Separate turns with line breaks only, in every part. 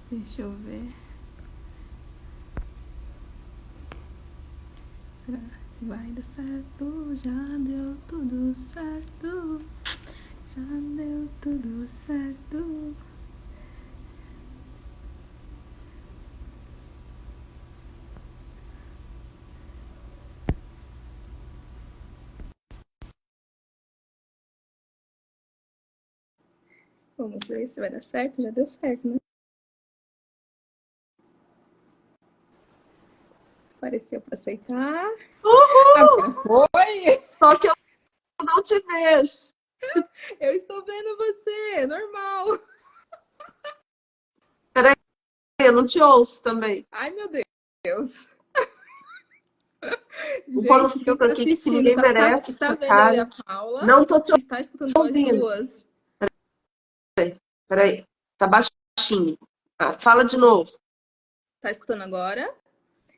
Deixa eu ver. Será que vai dar certo? Já deu tudo certo. Já deu tudo certo. Vamos ver se vai dar certo. Já deu certo, né? Apareceu para aceitar. Agora foi!
Só que eu não te vejo.
Eu estou vendo você, normal.
Peraí, eu não te ouço também.
Ai, meu Deus.
O povo
Gente, quem
fica
tá
aqui que
assistindo,
ninguém merece
está
essa
vendo eu e
cara.
a Paula?
Não tô te
Está escutando nós
ouvindo.
duas?
Peraí, tá baixinho. Fala de novo.
Tá escutando agora?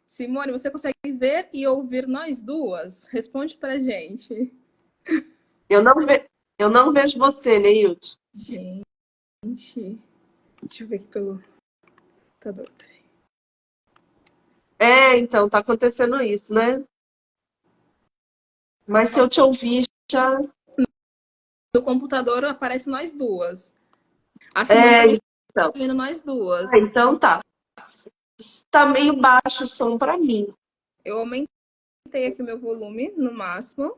Simone, você consegue ver e ouvir nós duas? Responde pra gente.
Eu não vejo você, Neilton.
Gente, deixa eu ver aqui pelo computador.
Então, tá acontecendo isso, né? Mas se eu te ouvir, já.
No computador aparece nós duas. A Simone
É,
também está
então.
vendo nós duas.
Então tá. Tá meio baixo o som pra mim.
Eu aumentei aqui o meu volume no máximo.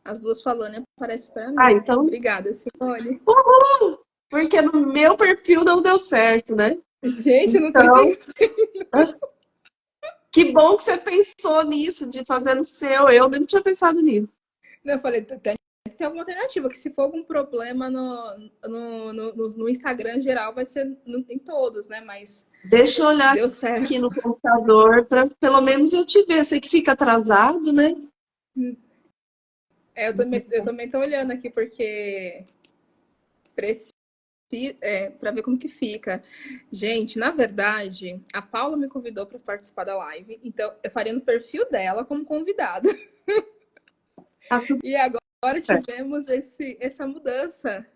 As duas falando e aparece pra mim.
Então.
Obrigada, Simone.
Uhul! Porque no meu perfil não deu certo, né?
Gente, eu não tô
Então,
entendendo.
que bom que você pensou nisso, de fazer no seu. Eu nem tinha pensado nisso.
Eu falei, tem que ter alguma alternativa, que se for algum problema no Instagram em geral, vai ser em todos, né? Mas
Deixa eu olhar
deu
aqui
certo.
no computador para pelo menos eu te ver. Eu sei que fica atrasado, né?
Eu também tô olhando aqui, porque para ver como que fica. Gente, na verdade, a Paula me convidou para participar da live, então eu faria no perfil dela como convidada.
Tá tudo
E agora
certo.
tivemos essa mudança.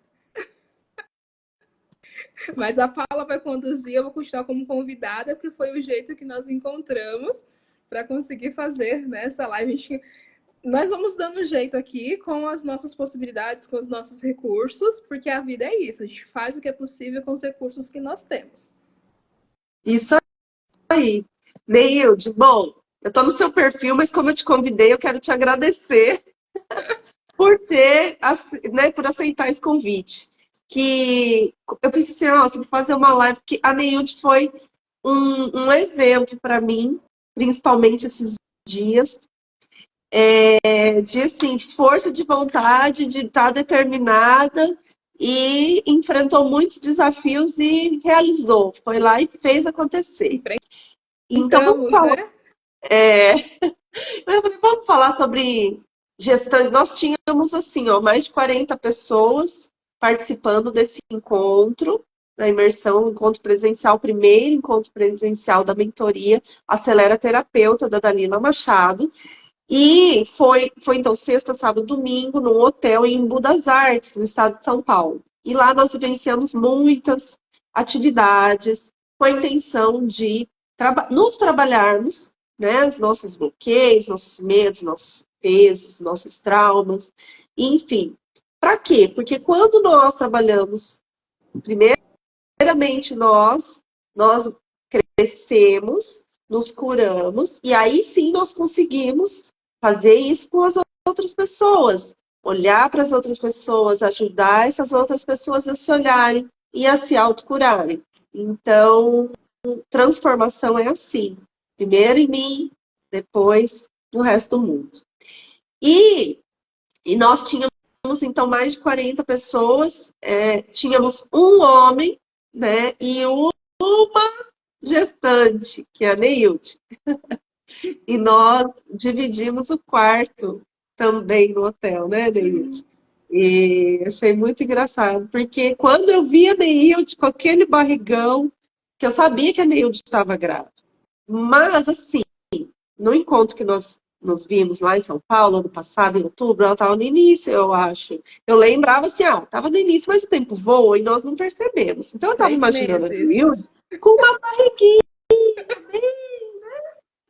Mas a Paula vai conduzir, eu vou continuar como convidada, porque foi o jeito que nós encontramos para conseguir fazer né, essa live. Nós vamos dando jeito aqui com as nossas possibilidades, com os nossos recursos, porque a vida é isso, a gente faz o que é possível com os recursos que nós temos.
Isso aí. Neilde, bom, eu tô no seu perfil, mas como eu te convidei, eu quero te agradecer por ter, né, por aceitar esse convite. Que eu pensei, assim, nossa, vou fazer uma live, que a Neilde foi um exemplo para mim, principalmente esses dias, de assim, força de vontade, de estar determinada e enfrentou muitos desafios e realizou. Foi lá e fez acontecer. Então, vamos
Enfrentamos,
falar.
né?
É, vamos falar sobre gestão. Nós tínhamos assim, ó, mais de 40 pessoas participando desse encontro, da imersão, encontro presencial, primeiro encontro presencial da mentoria Acelera Terapeuta, da Dalila Machado. E foi então sexta, sábado, domingo, num hotel em Embu das Artes, no estado de São Paulo. E lá nós vivenciamos muitas atividades com a intenção de nos trabalharmos, né, os nossos bloqueios, nossos medos, nossos pesos, nossos traumas, enfim. Para quê? Porque quando nós trabalhamos, primeiramente nós crescemos, nos curamos, e aí sim nós conseguimos fazer isso com as outras pessoas. Olhar para as outras pessoas, ajudar essas outras pessoas a se olharem e a se autocurarem. Então, transformação é assim. Primeiro em mim, depois no resto do mundo. E nós tínhamos, então, mais de 40 pessoas. Tínhamos um homem, né, e uma gestante, que é a Neilde. E nós dividimos o quarto também no hotel, né, Neilde? E achei muito engraçado, porque quando eu vi a Neilde com aquele barrigão, que eu sabia que a Neilde estava grávida, mas assim, no encontro que nós nos vimos lá em São Paulo, ano passado, em outubro, ela estava no início, eu acho. Eu lembrava assim, estava no início, mas o tempo voa e nós não percebemos. Então, eu estava
Três
imaginando a
meses.
Nilde com uma barriguinha bem,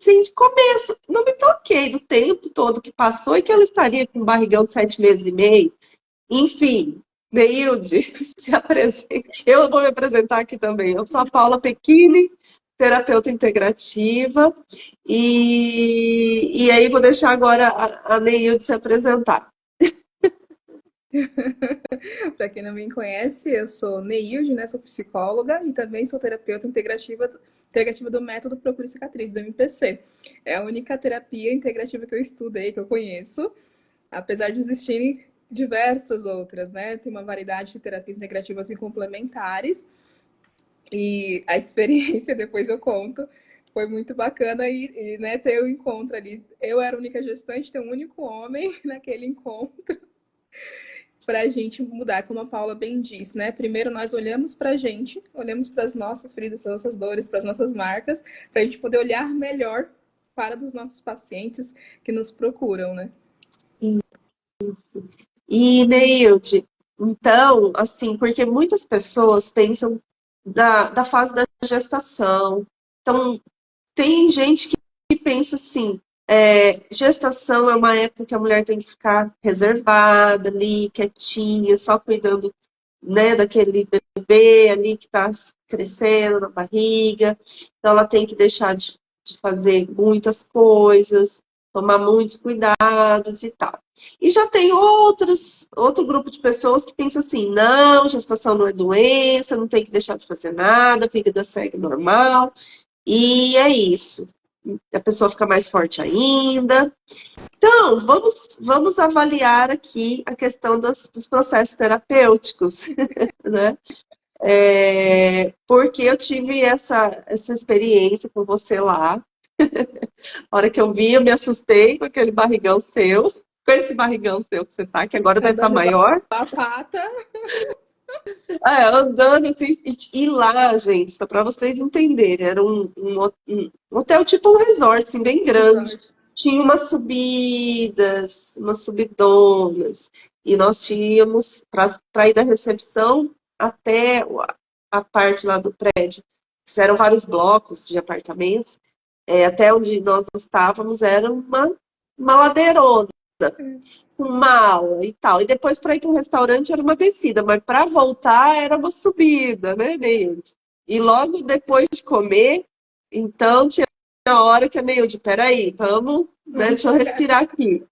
assim, de começo. Não me toquei do tempo todo que passou e que ela estaria com um barrigão de 7 meses e meio. Enfim, Neilde, se apresenta. Eu vou me apresentar aqui também. Eu sou a Paula Pecchini, terapeuta integrativa. E aí vou deixar agora a Neilde se apresentar.
Para quem não me conhece, eu sou Neilde, né? Sou psicóloga e também sou terapeuta integrativa do método Procure Cicatriz, do MPC. É a única terapia integrativa que eu estudei, que eu conheço, apesar de existirem diversas outras, né? Tem uma variedade de terapias integrativas e complementares. E a experiência, depois eu conto, foi muito bacana né, ter o encontro ali. Eu era a única gestante, tem um único homem naquele encontro para a gente mudar, como a Paula bem disse, né? Primeiro nós olhamos para a gente, olhamos para as nossas feridas, para as nossas dores, para as nossas marcas, para a gente poder olhar melhor para os nossos pacientes que nos procuram, né?
E, Neilde, então, assim, porque muitas pessoas pensam da fase da gestação. Então, tem gente que pensa assim, gestação é uma época que a mulher tem que ficar reservada ali, quietinha, só cuidando, né, daquele bebê ali que está crescendo na barriga. Então, ela tem que deixar de fazer muitas coisas, tomar muitos cuidados e tal. E já tem outro grupo de pessoas que pensa assim, não, gestação não é doença, não tem que deixar de fazer nada, a vida segue normal. E é isso. A pessoa fica mais forte ainda. Então, vamos avaliar aqui a questão dos processos terapêuticos, né? Porque eu tive essa experiência com você lá. A hora que eu vi, eu me assustei com aquele barrigão seu, com esse barrigão seu que você tá, que agora deve estar
Andando igual
maior.
a pata.
Andando assim, e lá, gente, só para vocês entenderem, era um hotel tipo um resort, assim, bem grande.
Resort.
Tinha umas subidas, umas subidonas, e nós tínhamos para ir da recepção até a parte lá do prédio. Eram vários blocos de apartamentos, até onde nós estávamos era uma ladeirona com mala e tal. E depois para ir para um restaurante era uma descida, mas para voltar era uma subida, né, Neilde? E logo depois de comer, então tinha a hora que a Neilde, peraí, vamos, né,
Vamos
deixa eu
devagar.
respirar aqui.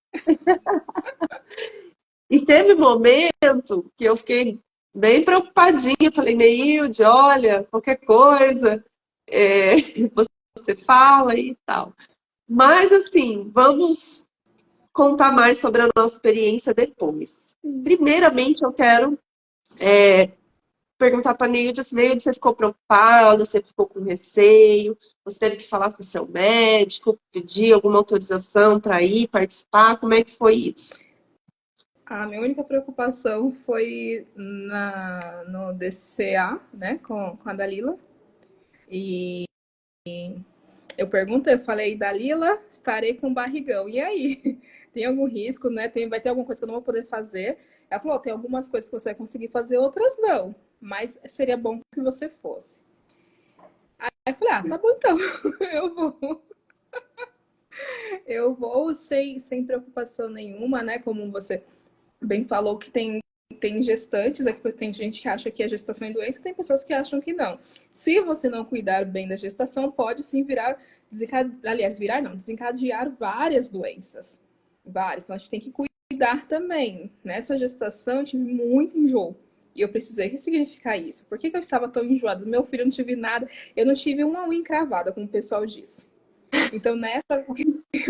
E teve um momento que eu fiquei bem preocupadinha, falei, Neilde, olha, qualquer coisa, é, você fala e tal. Mas assim, vamos contar mais sobre a nossa experiência depois. Primeiramente, eu quero perguntar para a Neilde se Neilde, você ficou preocupada, você ficou com receio, você teve que falar com o seu médico, pedir alguma autorização para ir participar, como é que foi isso?
A minha única preocupação foi no DCA, né, com a Dalila. E eu perguntei, eu falei, Dalila, estarei com barrigão. E aí? Tem algum risco, né? Vai ter alguma coisa que eu não vou poder fazer? Ela falou, tem algumas coisas que você vai conseguir fazer, outras não. Mas seria bom que você fosse. Aí eu falei, tá bom então, eu vou. Eu vou sem preocupação nenhuma, né? Como você bem falou que tem gestantes, tem gente que acha que a gestação é doença, tem pessoas que acham que não. Se você não cuidar bem da gestação, pode sim desencadear várias doenças. Várias. Então a gente tem que cuidar também. Nessa gestação eu tive muito enjoo. E eu precisei ressignificar isso. Por que eu estava tão enjoada? Do meu filho eu não tive nada. Eu não tive uma unha encravada, como o pessoal diz. Então,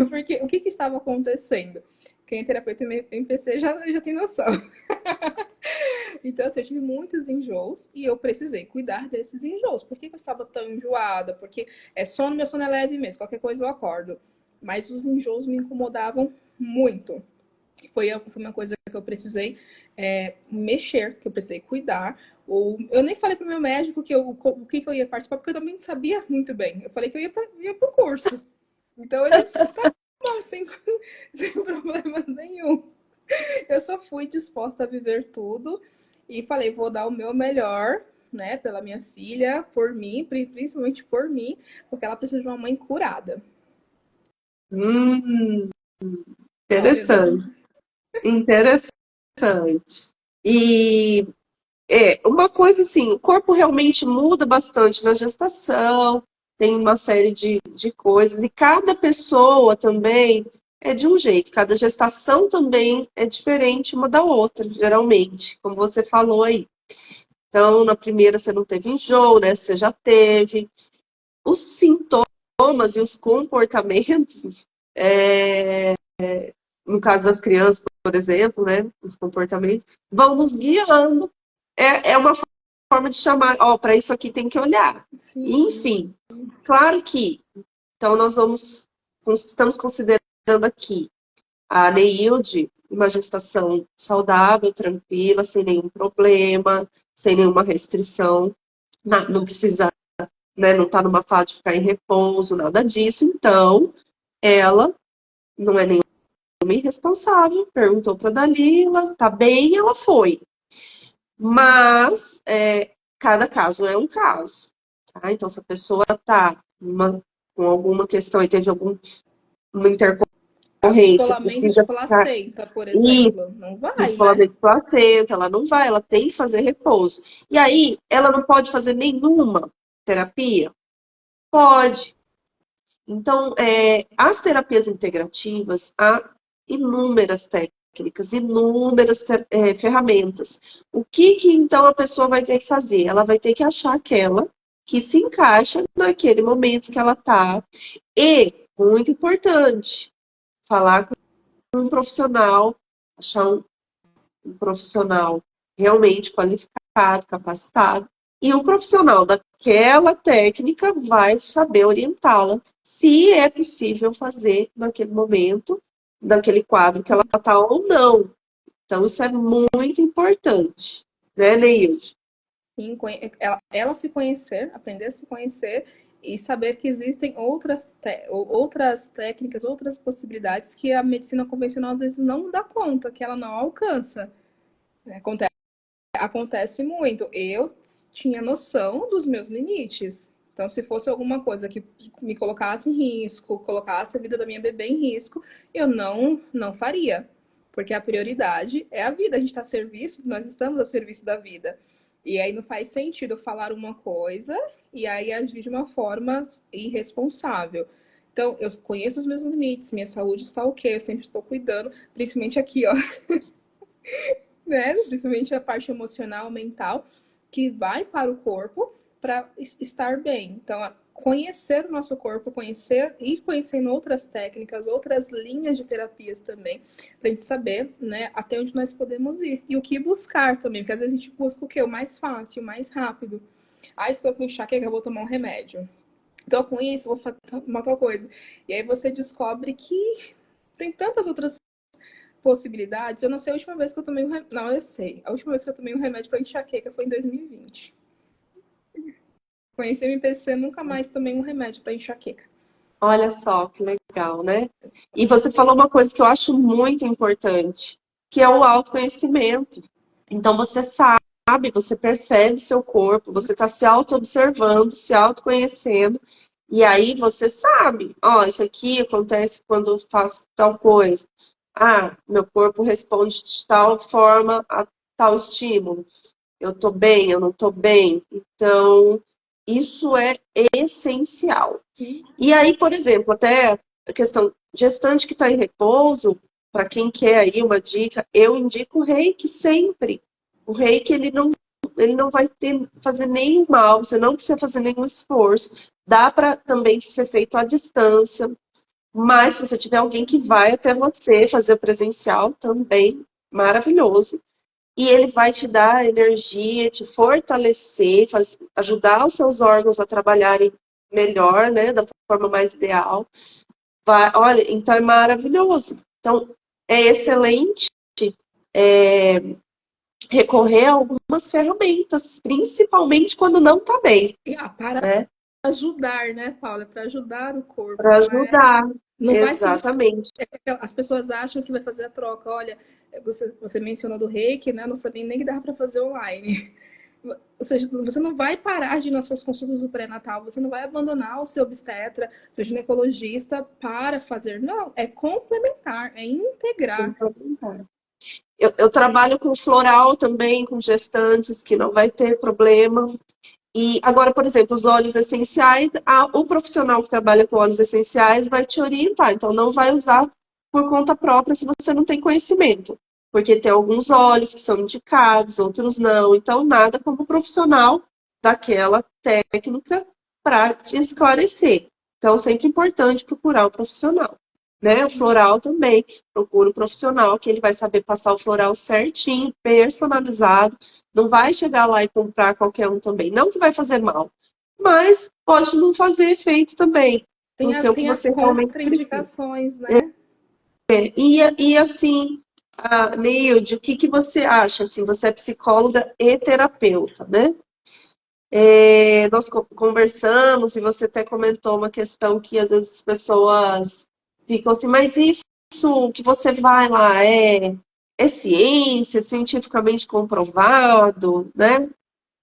porque o que estava acontecendo? Quem é terapeuta MPC já tem noção. Então, assim, eu tive muitos enjoos e eu precisei cuidar desses enjoos. Por que eu estava tão enjoada? Porque meu sono é leve mesmo, qualquer coisa eu acordo. Mas os enjoos me incomodavam muito. Foi uma coisa que eu precisei mexer, que eu precisei cuidar. Eu nem falei para o meu médico o que eu ia participar, porque eu também sabia muito bem. Eu falei que eu ia para o curso. Então ele, tá Mas sem problema nenhum. Eu só fui disposta a viver tudo e falei, vou dar o meu melhor, né, pela minha filha, por mim, principalmente por mim, porque ela precisa de uma mãe curada.
Hum,
Olha,
interessante, interessante. E uma coisa assim, o corpo realmente muda bastante na gestação, tem uma série de coisas, e cada pessoa também é de um jeito, cada gestação também é diferente uma da outra, geralmente, como você falou aí. Então, na primeira você não teve enjoo, né? Você já teve. Os sintomas e os comportamentos, no caso das crianças, por exemplo, né? Os comportamentos, vão nos guiando. É uma forma de chamar, ó, para isso aqui tem que olhar.
sim,
Enfim, claro que, então estamos considerando aqui a Neilde uma gestação saudável, tranquila, sem nenhum problema, sem nenhuma restrição, não precisa, né, não está numa fase de ficar em repouso, nada disso. Então, ela não é nenhuma irresponsável, perguntou para a Dalila, tá bem, ela foi. Mas cada caso é um caso. Tá? Então, se a pessoa está com alguma questão e teve alguma
a
intercorrência,
descolamento de
precisa ficar
placenta, por exemplo, não vai, né?
descolamento de placenta, ela não vai, ela tem que fazer repouso. E aí, ela não pode fazer nenhuma terapia? Pode. Então, as terapias integrativas, há inúmeras técnicas, inúmeras ferramentas. O que então a pessoa vai ter que fazer? Ela vai ter que achar aquela que se encaixa naquele momento que ela está. E, muito importante, falar com um profissional, achar um profissional realmente qualificado, capacitado, e um profissional daquela técnica vai saber orientá-la se é possível fazer naquele momento, naquele quadro que ela está ou não. Então, isso é muito importante, né, Neilde?
Sim, ela se conhecer, aprender a se conhecer e saber que existem outras técnicas, outras possibilidades que a medicina convencional às vezes não dá conta, que ela não alcança. Acontece muito. Eu tinha noção dos meus limites. Então, se fosse alguma coisa que me colocasse em risco, colocasse a vida da minha bebê em risco, eu não faria. Porque a prioridade é a vida. A gente está a serviço, nós estamos a serviço da vida. E aí não faz sentido eu falar uma coisa e aí agir de uma forma irresponsável. Então, eu conheço os meus limites, minha saúde está ok, eu sempre estou cuidando, principalmente aqui, ó, né? Principalmente a parte emocional, mental, que vai para o corpo para estar bem. Então, conhecer o nosso corpo, conhecer e conhecendo outras técnicas, outras linhas de terapias também, para a gente saber, né, até onde nós podemos ir. E o que buscar também, porque às vezes a gente busca o quê? O mais fácil, o mais rápido. Ah, estou com enxaqueca, eu vou tomar um remédio. Estou com isso, vou tomar tal coisa. E aí você descobre que tem tantas outras possibilidades. Eu não sei a última vez que eu tomei um remédio. Não, eu sei. A última vez que eu tomei um remédio para enxaqueca foi em 2020. Conheci o MPC, nunca mais tomei um remédio para enxaqueca.
Olha só que legal, né? E você falou uma coisa que eu acho muito importante, que é o autoconhecimento. Então você sabe, você percebe seu corpo, você está se auto-observando, se autoconhecendo, e aí você sabe, ó, isso aqui acontece quando eu faço tal coisa. Ah, meu corpo responde de tal forma a tal estímulo. Eu tô bem, eu não tô bem. Então, isso é essencial.
Sim.
E aí, por exemplo, até a questão gestante que está em repouso, para quem quer aí uma dica, eu indico o reiki sempre. O reiki, ele não vai fazer nenhum mal, você não precisa fazer nenhum esforço. Dá para também ser feito à distância, mas se você tiver alguém que vai até você fazer o presencial, também maravilhoso. E ele vai te dar energia, te fortalecer, ajudar os seus órgãos a trabalharem melhor, né, da forma mais ideal. Olha, então é maravilhoso. Então, é excelente recorrer a algumas ferramentas, principalmente quando não está bem,
Para
né?
ajudar, né, Paula? Para ajudar o corpo,
Para ajudar.
Não vai
Exatamente.
as pessoas acham que vai fazer a troca. Olha, você mencionou do reiki, né? Eu não sabia nem que dava para fazer online. Ou seja, você não vai parar de ir nas suas consultas do pré-natal, você não vai abandonar o seu obstetra, seu ginecologista para fazer. Não, é complementar, é integrar.
Eu trabalho com floral também, com gestantes, que não vai ter problema. E agora, por exemplo, os óleos essenciais, o profissional que trabalha com óleos essenciais vai te orientar. Então, não vai usar por conta própria se você não tem conhecimento. Porque tem alguns óleos que são indicados, outros não. Então, nada como profissional daquela técnica para te esclarecer. Então, sempre importante procurar o profissional. Né? O floral também, procura o profissional que ele vai saber passar o floral certinho, personalizado, não vai chegar lá e comprar qualquer um também. Não que vai fazer mal, mas pode não fazer efeito também. No seu que
Tem as
você realmente precisa.
contraindicações, né?
E assim, Neilde, o que você acha? Assim, você é psicóloga e terapeuta, né? Nós conversamos e você até comentou uma questão que às vezes as pessoas ficam assim, mas isso que você vai lá é ciência, cientificamente comprovado, né?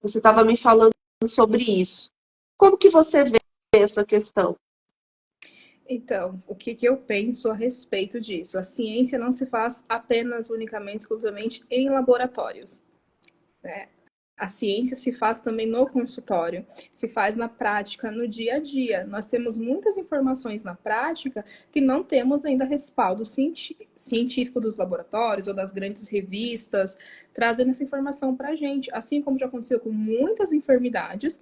Você estava me falando sobre isso. Como que você vê essa questão?
Então, o que eu penso a respeito disso? A ciência não se faz apenas, unicamente, exclusivamente em laboratórios, né? A ciência se faz também no consultório, se faz na prática, no dia a dia. Nós temos muitas informações na prática que não temos ainda respaldo científico dos laboratórios ou das grandes revistas, trazendo essa informação para a gente. Assim como já aconteceu com muitas enfermidades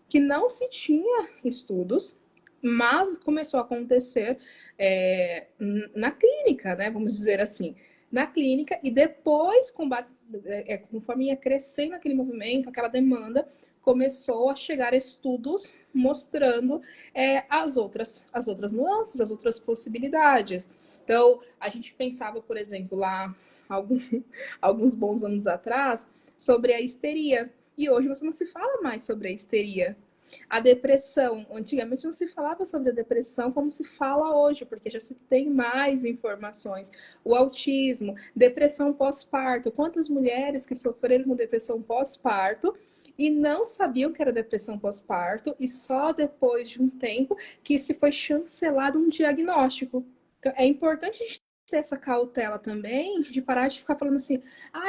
que não se tinha estudos, mas começou a acontecer na clínica, né? Vamos dizer assim, na clínica, e depois, com base, conforme ia crescendo aquele movimento, aquela demanda, começou a chegar estudos mostrando as outras nuances, as outras possibilidades. Então, a gente pensava, por exemplo, lá alguns bons anos atrás, sobre a histeria. E hoje você não se fala mais sobre a histeria. A depressão, antigamente não se falava sobre a depressão como se fala hoje, porque já se tem mais informações. O autismo, depressão pós-parto. Quantas mulheres que sofreram com depressão pós-parto e não sabiam que era depressão pós-parto, e só depois de um tempo que se foi chancelado um diagnóstico. Então, é importante a gente ter essa cautela também, de parar de ficar falando assim,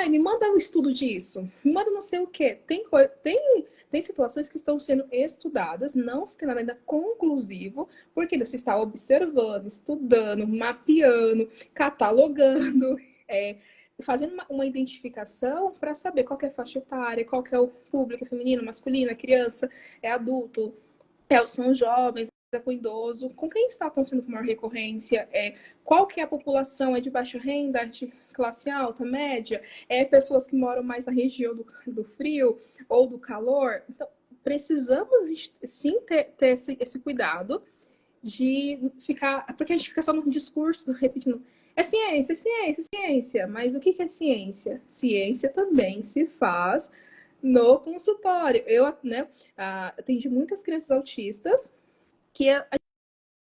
me manda um estudo disso, me manda não sei o quê. Tem situações que estão sendo estudadas, não se tem nada ainda conclusivo, porque ainda se está observando, estudando, mapeando, catalogando, fazendo uma identificação para saber qual é a faixa etária, qual é o público, é feminino, masculino, é criança, é adulto, são jovens, é com idoso, com quem está acontecendo com maior recorrência, qual que é a população, é de baixa renda, de classe alta, média, pessoas que moram mais na região do frio ou do calor. Então, precisamos sim ter esse cuidado de ficar, porque a gente fica só no discurso repetindo, é ciência, ciência, ciência, mas o que é ciência? Ciência também se faz no consultório. Eu, né, atendi muitas crianças autistas que a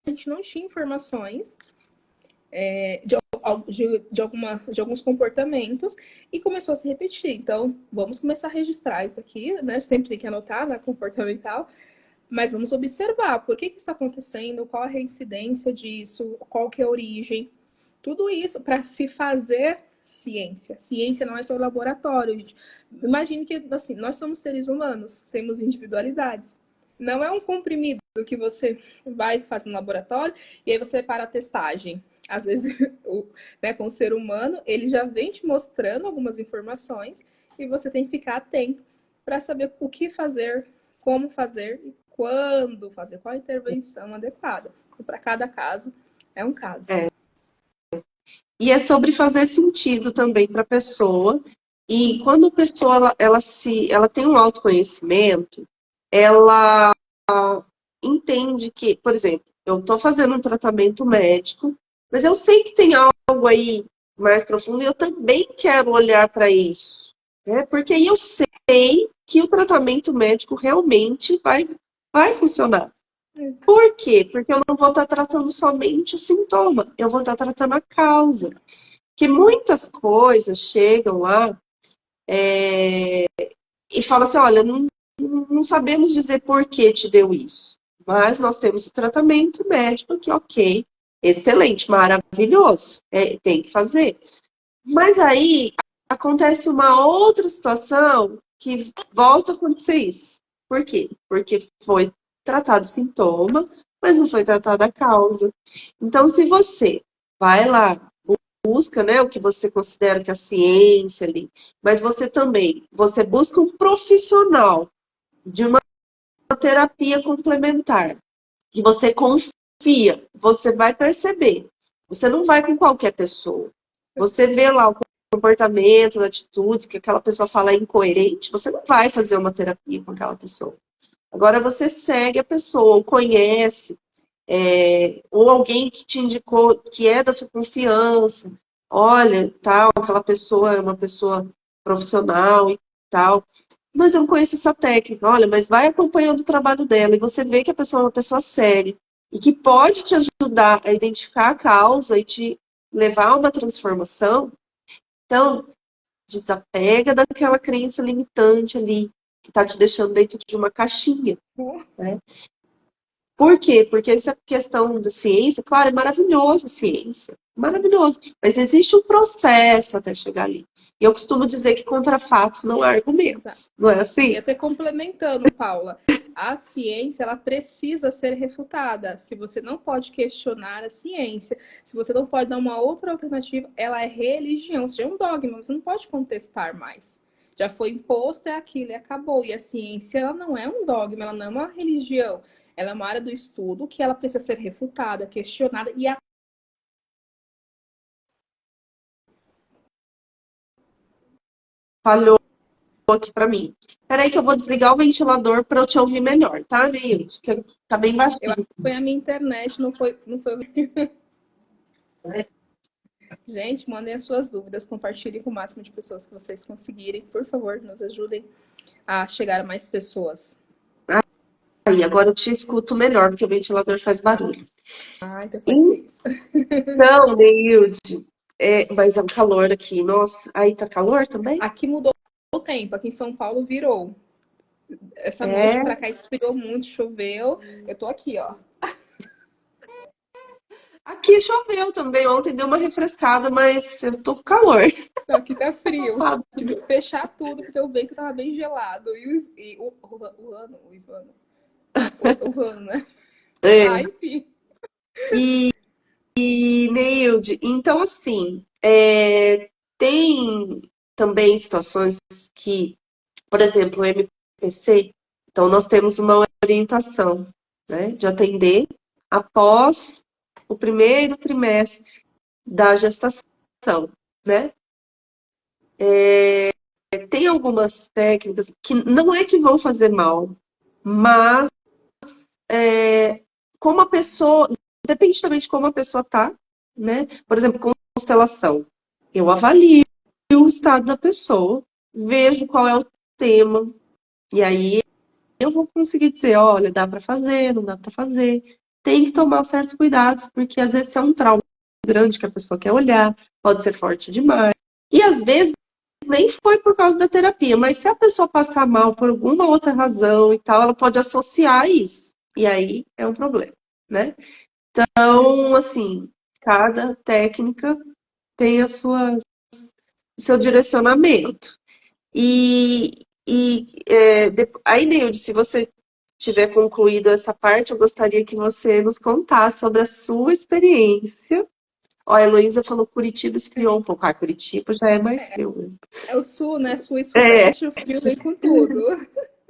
gente não tinha informações de alguns comportamentos e começou a se repetir. Então, vamos começar a registrar isso aqui, né? Sempre tem que anotar na comportamental, mas vamos observar por que está acontecendo, qual a reincidência disso, qual que é a origem. Tudo isso para se fazer ciência. Ciência não é só laboratório, gente. Imagine que assim, nós somos seres humanos, temos individualidades. Não é um comprimido que você vai fazer no laboratório e aí você vai para a testagem. Às vezes, com o ser humano, ele já vem te mostrando algumas informações e você tem que ficar atento para saber o que fazer, como fazer e quando fazer, qual a intervenção adequada. Para cada caso, é um caso.
E é sobre fazer sentido também para a pessoa. E quando a pessoa ela tem um autoconhecimento, ela entende que, por exemplo, eu estou fazendo um tratamento médico, mas eu sei que tem algo aí mais profundo e eu também quero olhar para isso, né? Porque aí eu sei que o tratamento médico realmente vai funcionar. Por quê? Porque eu não vou estar tratando somente o sintoma, eu vou estar tratando a causa. Que muitas coisas chegam lá e falam assim, olha, não sabemos dizer por que te deu isso. Mas nós temos o tratamento médico que, ok, excelente, maravilhoso, tem que fazer. Mas aí acontece uma outra situação que volta a acontecer isso. Por quê? Porque foi tratado o sintoma, mas não foi tratada a causa. Então, se você vai lá, busca, né, o que você considera que é a ciência ali, mas você busca um profissional de uma terapia complementar, que você confia, você vai perceber. Você não vai com qualquer pessoa. Você vê lá o comportamento, as atitudes, que aquela pessoa fala é incoerente, você não vai fazer uma terapia com aquela pessoa. Agora você segue a pessoa, ou conhece, ou alguém que te indicou, que é da sua confiança. Olha, tal, aquela pessoa é uma pessoa profissional e tal. Mas eu não conheço essa técnica. Olha, mas vai acompanhando o trabalho dela e você vê que a pessoa é uma pessoa séria e que pode te ajudar a identificar a causa e te levar a uma transformação. Então, desapega daquela crença limitante ali, que está te deixando dentro de uma caixinha, né? Por quê? Porque essa questão da ciência, claro, é maravilhoso a ciência, maravilhoso, mas existe um processo até chegar ali. E eu costumo dizer que contra fatos não há
Exato.
argumentos, não é
E
assim?
até complementando, Paula, a ciência ela precisa ser refutada. Se você não pode questionar a ciência, se você não pode dar uma outra alternativa, ela é religião, ou seja, é um dogma, você não pode contestar mais. Já foi imposto, é aquilo e acabou. E a ciência ela não é um dogma, ela não é uma religião. Ela é uma área do estudo que ela precisa ser refutada, questionada e
Falhou aqui para mim. Peraí que eu vou desligar o ventilador para eu te ouvir melhor, tá, Neil? Que tá bem
eu acho
baixinho.
que foi a minha internet, não foi. Gente, mandem as suas dúvidas, compartilhem com o máximo de pessoas que vocês conseguirem. Por favor, nos ajudem a chegar a mais pessoas.
Aí, agora eu te escuto melhor, porque o ventilador faz barulho.
Ah, então pode ser isso.
Então, Neilde, mas é um calor aqui, nossa. Aí tá calor também?
Aqui mudou o tempo, aqui em São Paulo virou. Essa noite
É.
pra cá esfriou muito, choveu. Eu tô aqui, ó.
Aqui choveu também, ontem deu uma refrescada, mas eu tô com calor.
Aqui tá frio.
Abafado.
Tive que fechar tudo porque o vento tava bem gelado. E o Ivano, o Rano, né? Ah,
É.
enfim.
E, Neilde, então assim, tem também situações que, por exemplo, o MPC, então nós temos uma orientação, né, de atender após o primeiro trimestre da gestação, né? Tem algumas técnicas que não é que vão fazer mal, mas como a pessoa, depende também de como a pessoa tá, né? Por exemplo, constelação. Eu avalio o estado da pessoa, vejo qual é o tema, e aí eu vou conseguir dizer, olha, dá para fazer, não dá para fazer. Tem que tomar certos cuidados, porque às vezes é um trauma grande que a pessoa quer olhar, pode ser forte demais. E às vezes nem foi por causa da terapia, mas se a pessoa passar mal por alguma outra razão e tal, ela pode associar isso. E aí é um problema, né? Então, assim, cada técnica tem o seu direcionamento. Aí, Neilde, se você tiver concluído essa parte, eu gostaria que você nos contasse sobre a sua experiência. Ó, a Heloísa falou que Curitiba esfriou um pouco. Ah, Curitiba já é mais frio, né?
É o sul, né? Sul e
É,
sudeste, o frio vem com tudo.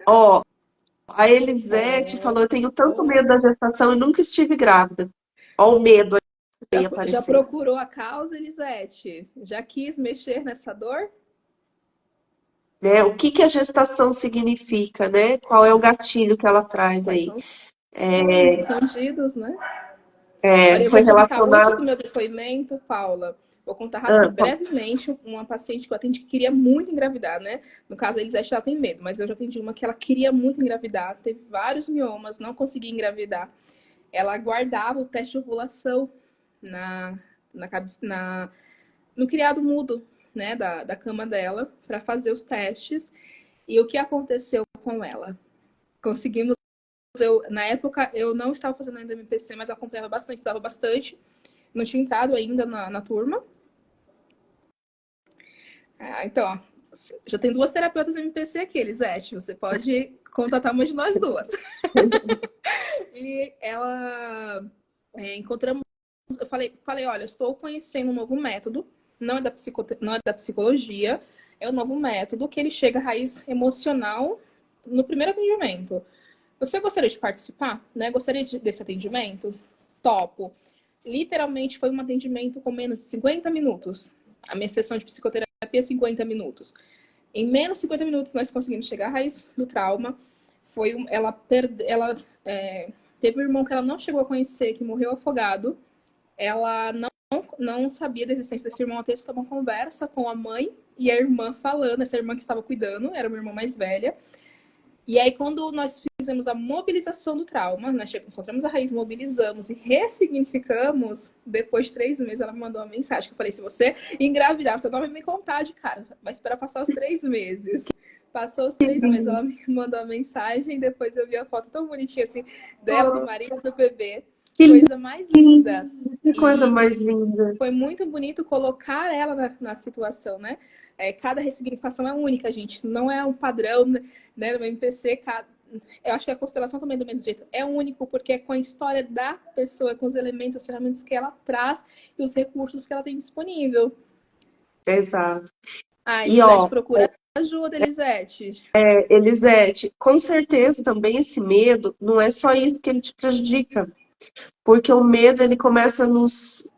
ó, a Elisete
É.
falou, eu tenho tanto
Oh.
medo da gestação e nunca estive grávida. Ó o medo aí
Já
aparecendo.
procurou a causa, Elisete? Já quis mexer nessa dor?
Né? O que que a gestação significa, né? Qual é o gatilho que ela traz
Quais
aí?
são os traumas escondidos, né? Olha, eu
Foi
vou contar antes do
relacionado.
meu depoimento, Paula. Vou contar
Ah,
brevemente uma paciente que eu atendi que queria muito engravidar, né? No caso, a Elisete, ela tem medo, mas eu já atendi uma que ela queria muito engravidar, teve vários miomas, não conseguia engravidar. Ela guardava o teste de ovulação na, no criado mudo, né, da cama dela, para fazer os testes. E o que aconteceu com ela? Conseguimos. Na época, eu não estava fazendo ainda MPC, mas acompanhava bastante, estava bastante. Não tinha entrado ainda na turma. Então, ó, já tem duas terapeutas MPC aqui, Elisete. Você pode contatar uma de nós duas. E ela encontramos. Eu falei, olha, eu estou conhecendo um novo método, não é da psicologia, é um novo método que ele chega à raiz emocional no primeiro atendimento. Você gostaria de participar? Né? Gostaria desse atendimento? Topo. Literalmente foi um atendimento com menos de 50 minutos. A minha sessão de psicoterapia é 50 minutos. Em menos de 50 minutos nós conseguimos chegar à raiz do trauma. Ela teve um irmão que ela não chegou a conhecer, que morreu afogado. Ela não sabia da existência desse irmão até que uma conversa com a mãe e a irmã falando, essa irmã que estava cuidando, era uma irmã mais velha. E aí, quando nós fizemos a mobilização do trauma, nós encontramos a raiz, mobilizamos e ressignificamos, depois de 3 meses, ela me mandou uma mensagem que eu falei, se você engravidar, você não vai me contar de cara, vai esperar passar os 3 meses. Passou os 3 meses, ela me mandou a mensagem, e depois eu vi a foto tão bonitinha assim, dela, do marido, do bebê. Coisa mais linda.
Que coisa mais linda.
Foi muito bonito colocar ela na situação, né? Cada ressignificação é única, gente. Não é um padrão, né? No MPC, eu acho que a constelação também é do mesmo jeito. É único porque é com a história da pessoa, com os elementos, as ferramentas que ela traz e os recursos que ela tem disponível.
Exato. E
Elisete, procura ajuda, Elisete.
Elisete, com certeza também esse medo não é só isso que ele te prejudica. Porque o medo, ele começa a nos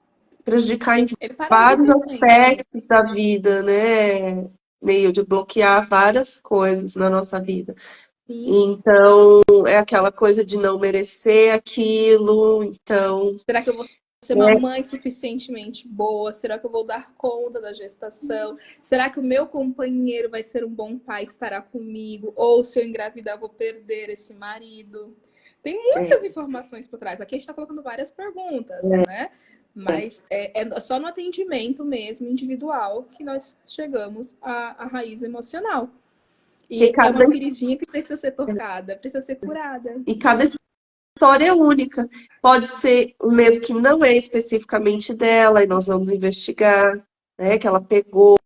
prejudicar em
Ele paralisa
vários
a gente.
aspectos da vida, né? Meio de bloquear várias coisas na nossa vida.
Sim.
Então, é aquela coisa de não merecer aquilo. Então,
Será que eu vou ser uma mãe suficientemente boa? Será que eu vou dar conta da gestação? Será que o meu companheiro vai ser um bom pai, estará comigo? Ou se eu engravidar, eu vou perder esse marido? Tem muitas informações por trás. Aqui a gente está colocando várias perguntas, né? Mas é só no atendimento mesmo, individual, que nós chegamos à raiz emocional. E é uma feridinha que precisa ser tocada, precisa ser curada.
E cada história é única. Pode ser um medo que não é especificamente dela, e nós vamos investigar, né? Que ela pegou.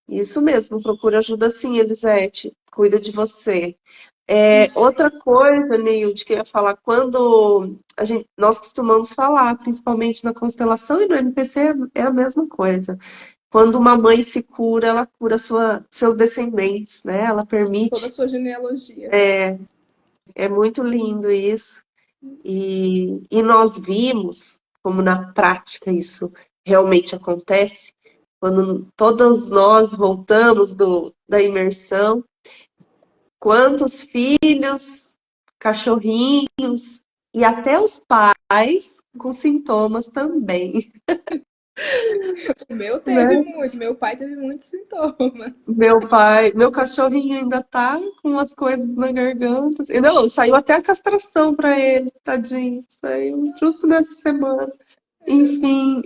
Isso mesmo, procura ajuda sim, Elisete. Cuida de você. Outra coisa, Neilde, que eu ia falar, quando nós costumamos falar, principalmente na constelação e no MPC, é a mesma coisa. Quando uma mãe se cura, ela cura seus descendentes, né? Ela
Toda a
permite.
sua genealogia.
É muito lindo isso. E nós vimos como na prática isso realmente acontece, quando todos nós voltamos da imersão. Quantos filhos, cachorrinhos e até os pais com sintomas também,
O meu teve
né?
muito, meu pai teve muitos sintomas.
Meu cachorrinho ainda tá com umas coisas na garganta. Não, saiu até a castração para ele, tadinho. Saiu justo nessa semana. Enfim,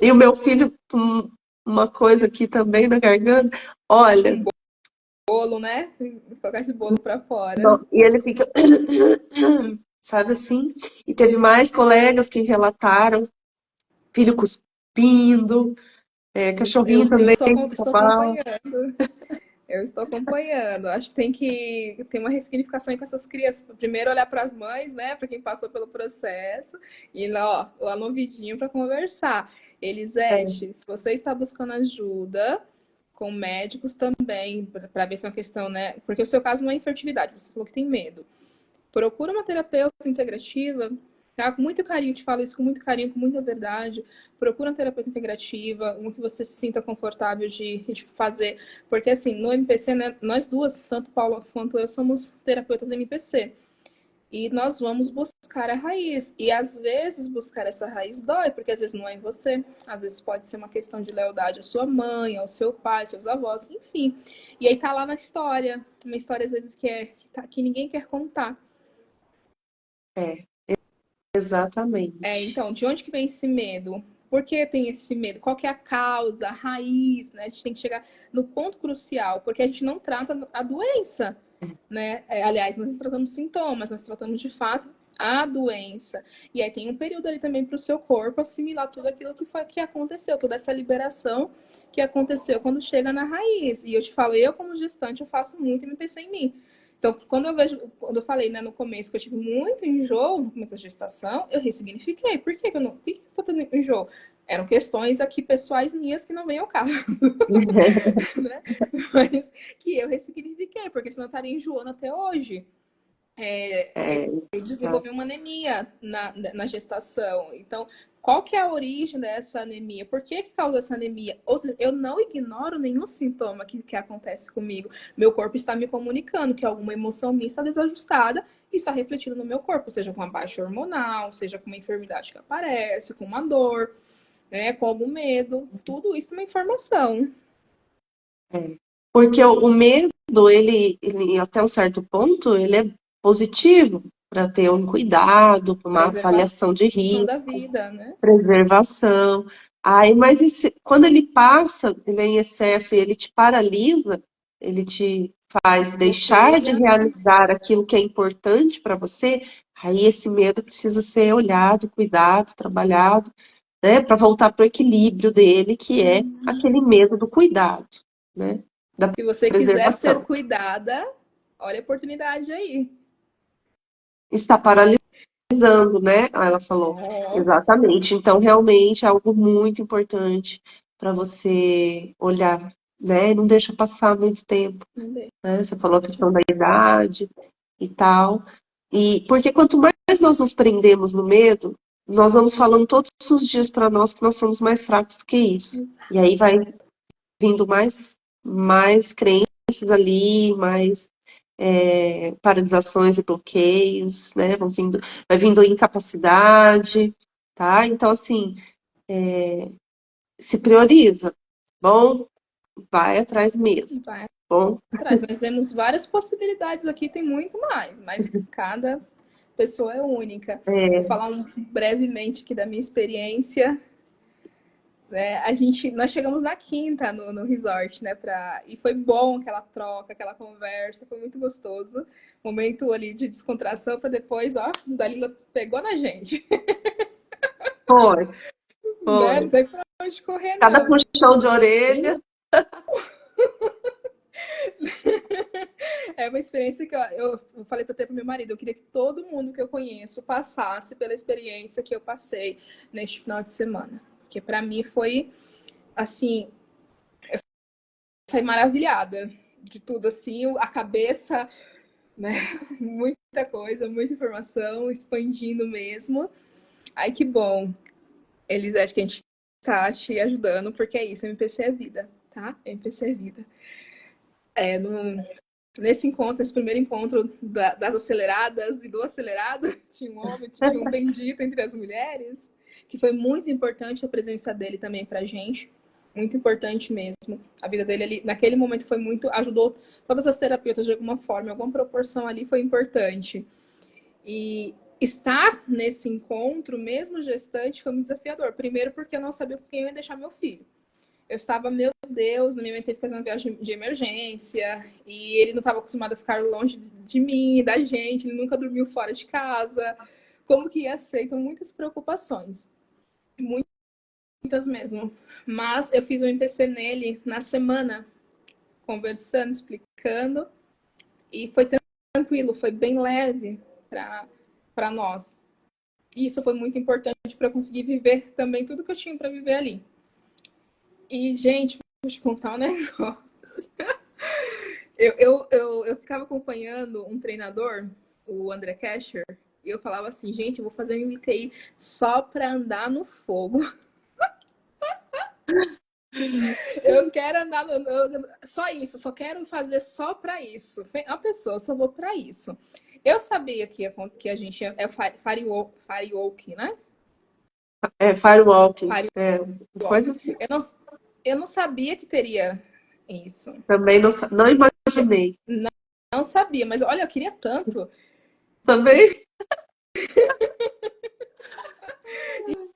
e o meu filho com uma coisa aqui também na garganta. Olha,
Um bolo, né? Colocar esse bolo pra fora.
e ele fica, sabe assim? E teve mais colegas que relataram filho cuspindo, cachorrinho também
Estou
mal.
acompanhando. Eu estou acompanhando. Acho que tem que ter uma ressignificação aí com essas crianças. Primeiro olhar para as mães, né? Para quem passou pelo processo. E lá no vidinho para conversar. Elisete, se você está buscando ajuda com médicos também, para ver se é uma questão, né? Porque o seu caso não é infertilidade, você falou que tem medo. Procura uma terapeuta integrativa, tá? Com muito carinho, te falo isso com muito carinho, com muita verdade. Procura uma terapeuta integrativa, uma que você se sinta confortável de fazer. Porque, assim, no MPC, né, nós duas, tanto Paula quanto eu, somos terapeutas MPC. E nós vamos buscar a raiz. E às vezes buscar essa raiz dói, porque às vezes não é em você. Às vezes pode ser uma questão de lealdade à sua mãe, ao seu pai, aos seus avós, enfim. E aí tá lá na história. Uma história às vezes que ninguém quer contar.
É, exatamente.
Então, de onde que vem esse medo? Por que tem esse medo? Qual que é a causa, a raiz, né? A gente tem que chegar no ponto crucial, porque a gente não trata a doença, né? Aliás, nós não tratamos sintomas, nós tratamos de fato a doença. E aí tem um período ali também para o seu corpo assimilar tudo aquilo que aconteceu, toda essa liberação que aconteceu quando chega na raiz. E eu te falo, eu como gestante, eu faço muito MPC em mim. Então, quando eu falei, né, no começo que eu tive muito enjoo no começo da gestação, eu ressignifiquei. Por que eu não? Por que eu estou tendo enjoo? Eram questões aqui pessoais minhas que não vêm ao caso, né? Mas que eu ressignifiquei, porque senão eu estaria enjoando até hoje. Eu desenvolvi uma anemia na gestação. Então, qual que é a origem dessa anemia? Por que causa essa anemia? Ou seja, eu não ignoro nenhum sintoma que acontece comigo. Meu corpo está me comunicando que alguma emoção minha está desajustada e está refletindo no meu corpo, seja com uma baixa hormonal, seja com uma enfermidade que aparece, com uma dor, né, com algum medo. Tudo isso é uma informação.
Porque o medo, ele, até um certo ponto, ele é positivo para ter um cuidado, uma
Preservação
avaliação de risco,
da vida, né?
preservação. Aí, mas quando ele passa, ele é em excesso e ele te paralisa, ele te faz deixar de
Bloqueia.
realizar aquilo que é importante para você, aí esse medo precisa ser olhado, cuidado, trabalhado, né, para voltar para o equilíbrio dele, que é aquele medo do cuidado, né, da
Se você quiser ser
preservação.
cuidada, olha a oportunidade aí.
Está paralisando, né? Ah, ela falou.
Oh,
Exatamente. Então, realmente é algo muito importante para você olhar, né? Não deixa passar muito tempo,
não deixa.
né? Você falou a questão da idade e tal. E porque quanto mais nós nos prendemos no medo, nós vamos falando todos os dias para nós que nós somos mais fracos do que isso. E
Exato.
aí vai vindo mais crenças ali, mais paralisações e bloqueios, né? Vai vindo incapacidade, tá? Então, assim, se prioriza. Bom, vai atrás mesmo.
Vai
Bom,
atrás. Nós temos várias possibilidades aqui, tem muito mais, mas cada pessoa é única. Vou falar brevemente aqui da minha experiência. Né? Nós chegamos na quinta no resort, né? E foi bom aquela troca, aquela conversa, foi muito gostoso. Momento ali de descontração para depois, ó, Dalila pegou na gente,
foi,
né? Não
foi.
tem pra onde correr,
Cada
não.
puxão de orelha.
É uma experiência que eu falei para ter pro meu marido, eu queria que todo mundo que eu conheço passasse pela experiência que eu passei neste final de semana. Porque para mim foi, assim, saí maravilhada de tudo, assim, a cabeça, né? Muita coisa, muita informação, expandindo mesmo. Ai, que bom. Elisete, que a gente tá te ajudando, porque é isso, MPC é vida, tá? MPC é vida. Nesse encontro, esse primeiro encontro das aceleradas e do acelerado, tinha um homem, tinha um bendito entre as mulheres, que foi muito importante a presença dele também pra gente. Muito importante mesmo. A vida dele ali, naquele momento, foi muito. Ajudou todas as terapeutas de alguma forma, em alguma proporção ali foi importante. E estar nesse encontro, mesmo gestante, foi muito desafiador. Primeiro, porque eu não sabia com quem eu ia deixar meu filho. Eu estava, meu Deus, minha mãe teve que fazer uma viagem de emergência e ele não estava acostumado a ficar longe de mim, da gente, ele nunca dormiu fora de casa. Como que ia ser? Então, muitas preocupações. Muitas mesmo. Mas eu fiz um MPC nele na semana, conversando, explicando, e foi tranquilo, foi bem leve para nós. E isso foi muito importante para conseguir viver também tudo que eu tinha para viver ali. E, gente, vou te contar um negócio. Eu ficava acompanhando um treinador, o André Kasher, e eu falava assim, gente, eu vou fazer um MTI só para andar no fogo. Eu quero andar só isso, só quero fazer só para isso. A pessoa, só vou para isso. Eu sabia que a gente é Firewalk, né?
É, firewalking.
Firewalk.
É, coisa assim.
Eu não, eu não sabia que teria isso.
Também não, não imaginei.
Não sabia, mas olha, eu queria tanto.
Também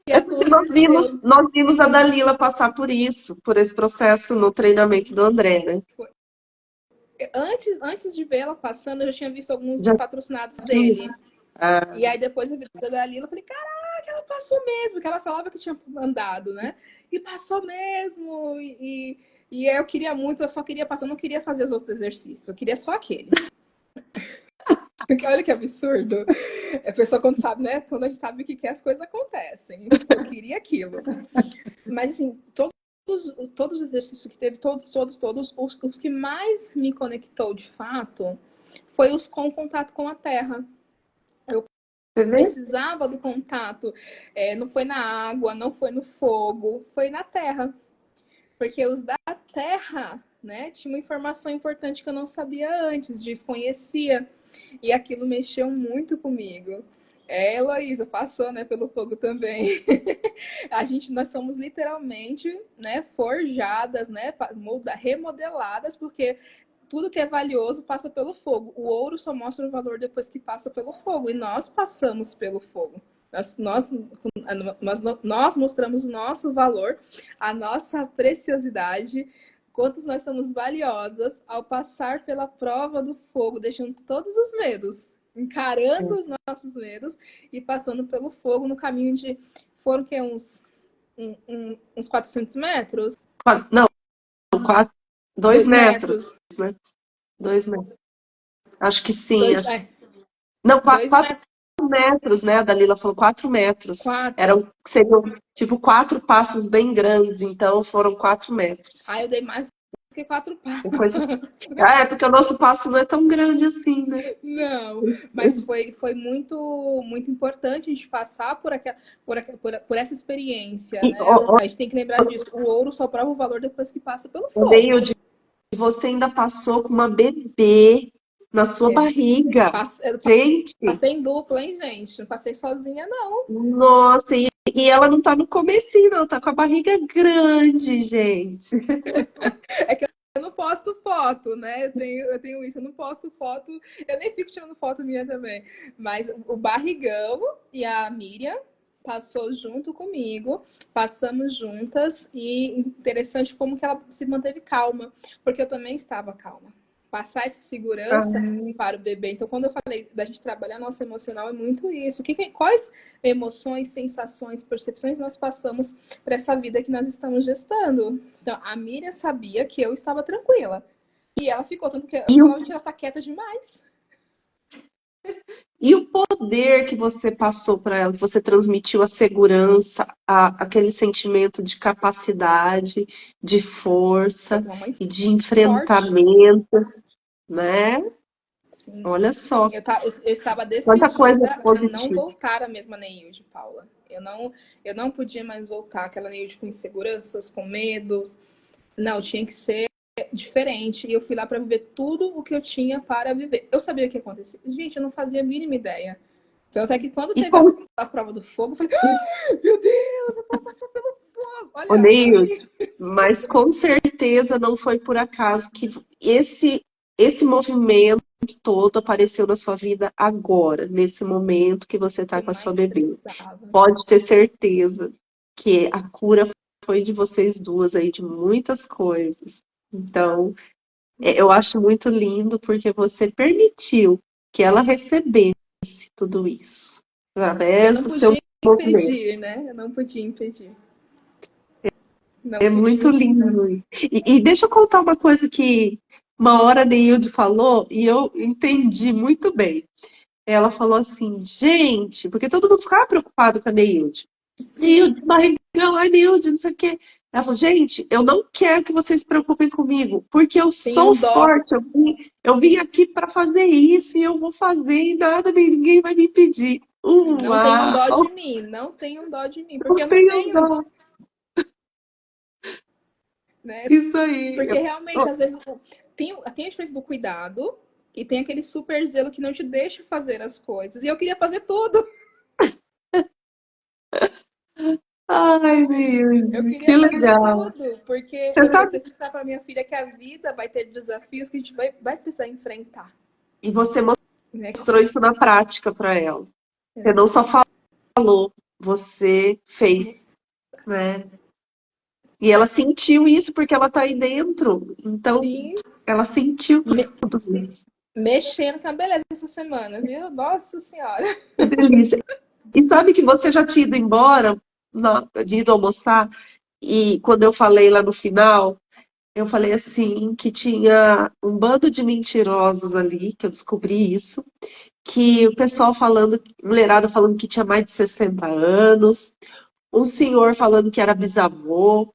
E
é porque nós vimos,
aconteceu.
nós vimos a Dalila passar por isso, por esse processo no treinamento do André, né?
Antes de ver ela passando, eu já tinha visto alguns
Já
patrocinados
tinha.
dele.
Ah,
E aí depois eu vi da Dalila, eu falei, caraca, ela passou mesmo, porque ela falava que tinha andado, né? E passou mesmo. E eu queria muito, eu só queria passar, eu não queria fazer os outros exercícios, eu queria só aquele. Porque olha que absurdo. A pessoa quando sabe, né? Quando a gente sabe o que quer, as coisas acontecem. Eu queria aquilo. Mas assim, todos os exercícios que teve, todos, os que mais me conectou de fato foi os com contato com a terra.
você vê?
Precisava do contato. Não foi na água, não foi no fogo, foi na terra. Porque os da terra, né, tinha uma informação importante que eu não sabia antes, desconhecia. E aquilo mexeu muito comigo. Heloísa, passou, né, pelo fogo também. Nós somos literalmente, né, forjadas, né, remodeladas, porque tudo que é valioso passa pelo fogo. O ouro só mostra o valor depois que passa pelo fogo. E nós passamos pelo fogo. Nós mostramos o nosso valor, a nossa preciosidade, quantos nós somos valiosas ao passar pela prova do fogo, deixando todos os medos, encarando os nossos medos e passando pelo fogo no caminho de. Foram que uns 400 metros?
Não, 2 metros,
2 metros?
né? 2 metros. Acho que sim.
Dois, é,
Não,
dois
4 metros, né? A Dalila falou 4 metros.
quatro.
Seriam, tipo, 4 passos bem grandes, então foram 4 metros.
Eu dei mais do que 4
Depois,
passos.
porque o nosso passo não é tão grande assim, né?
Não, mas foi muito, muito importante a gente passar por essa experiência,
E
né? A gente tem que lembrar disso. O ouro só prova o valor depois que passa pelo
o meio
fogo.
de você ainda passou com uma bebê na sua
É,
barriga.
eu
Gente,
passei em dupla, hein, gente? Não passei sozinha, não.
nossa, e ela não tá no comecinho, não, tá com a barriga grande, gente.
Eu não posto foto, né? Eu tenho isso, eu não posto foto. Eu nem fico tirando foto minha também. Mas o Barrigão e a Miriam passou junto comigo, passamos juntas e interessante como que ela se manteve calma, porque eu também estava calma. Passar essa segurança
Ai,
para o bebê. Então, quando eu falei da gente trabalhar nosso emocional, é muito isso. Quais emoções, sensações, percepções nós passamos para essa vida que nós estamos gestando? Então, a Miriam sabia que eu estava tranquila. E ela ficou, tanto que eu
E o,
falava, gente, ela tá quieta demais.
e o poder que você passou para ela, que você transmitiu a segurança, aquele sentimento de capacidade, de
Eu
força
tenho uma mãe
e de
forte.
enfrentamento, né?
Sim.
Olha só,
Eu estava
quanta coisa
decidida a não
positiva.
voltar à mesma Neilde, Paula. Eu não podia mais voltar aquela Neilde com inseguranças, com medos. Não, tinha que ser diferente. E eu fui lá para viver tudo o que eu tinha para viver. Eu sabia o que ia acontecer. Gente, eu não fazia a mínima ideia. Tanto é que quando
E
teve
como
a prova do fogo, eu falei, meu Deus, eu vou passar pelo fogo.
o
Olha,
Neil,
olha isso.
mas com certeza não foi por acaso que esse movimento todo apareceu na sua vida agora, nesse momento que você está
Eu
com a sua
mais
bebê.
precisava.
Pode ter certeza que a cura foi de vocês duas aí, de muitas coisas. Então, eu acho muito lindo porque você permitiu que ela recebesse tudo isso
Eu
através
não
do seu
podia
movimento.
impedir, né? Eu não podia impedir. Não
É muito
podia.
lindo. E deixa eu contar uma coisa que uma hora a Neilde falou e eu entendi muito bem. Ela falou assim, gente, porque todo mundo ficava preocupado com a Neilde.
Sim,
Neilde, barrigão, ai Neilde, não sei o quê. Ela falou, gente, eu não quero que vocês se preocupem comigo, porque eu sou
tenham dó.
forte, eu vim aqui para fazer isso e eu vou fazer e nada, ninguém vai me impedir.
Não tenham dó
Uau!
de mim. Não tenham dó de mim. Porque
Não
eu não
tenho
tenho,
dó.
né?
Isso aí.
Porque realmente, às vezes, tem a diferença do cuidado E tem aquele super zelo que não te deixa fazer as coisas. E eu queria fazer tudo.
Ai, meu,
Eu
que
queria fazer
legal.
tudo. Porque
Você
eu
sabe,
preciso estar para minha filha que a vida vai ter desafios que a gente vai precisar enfrentar.
e você
Né?
mostrou isso na prática para ela. Você não só falou, você fez, né? E ela sentiu isso porque ela tá aí dentro. Então,
Sim,
ela sentiu tudo isso.
mexendo com a beleza essa semana, viu? Nossa Senhora.
Que delícia. E sabe que você já tinha ido embora, de ido almoçar, e quando eu falei lá no final, eu falei assim, que tinha um bando de mentirosos ali, que eu descobri isso, que o pessoal falando, mulherada falando que tinha mais de 60 anos, um senhor falando que era bisavô,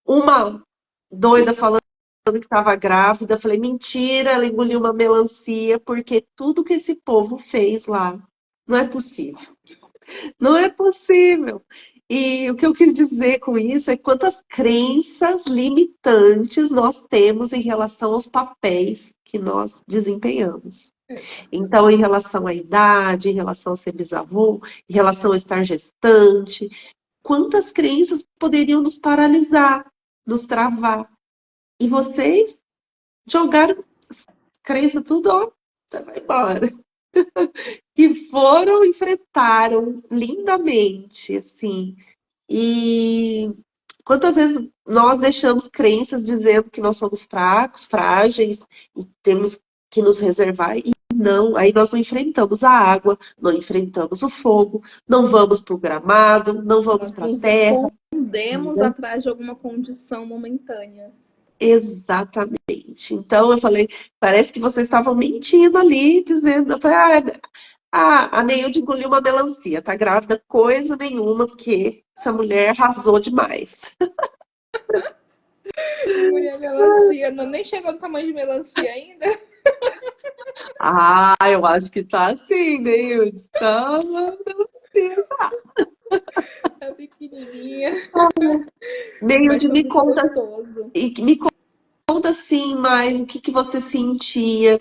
uma doida falando que estava grávida. Eu falei, mentira, ela engoliu uma melancia, porque tudo que esse povo fez lá não é possível. Não é possível. E o que eu quis dizer com isso é quantas crenças limitantes nós temos em relação aos papéis que nós desempenhamos. Então, em relação à idade, em relação a ser bisavô, em relação a estar gestante, quantas crenças poderiam nos paralisar, nos travar? E vocês jogaram as crenças tudo, ó, vai embora. E foram, enfrentaram lindamente, assim. E quantas vezes nós deixamos crenças dizendo que nós somos fracos, frágeis, e temos que nos reservar, e não, aí nós não enfrentamos a água, não enfrentamos o fogo, não vamos para o gramado, não vamos
Nós
para a
nos
terra.
escondemos
Né?
atrás de alguma condição momentânea.
Exatamente. Então eu falei, parece que vocês estavam mentindo ali, dizendo, eu falei, a Neilde engoliu uma melancia, tá grávida coisa nenhuma, porque essa mulher arrasou demais.
Engoli a melancia. Não, nem chegou no tamanho de melancia ainda.
Ah, eu acho que tá assim, Neilde, tá uma melancia já.
Tá pequenininha. Mas
Neilde,
foi
me
muito
conta,
gostoso.
e me conta assim mais o que que você sentia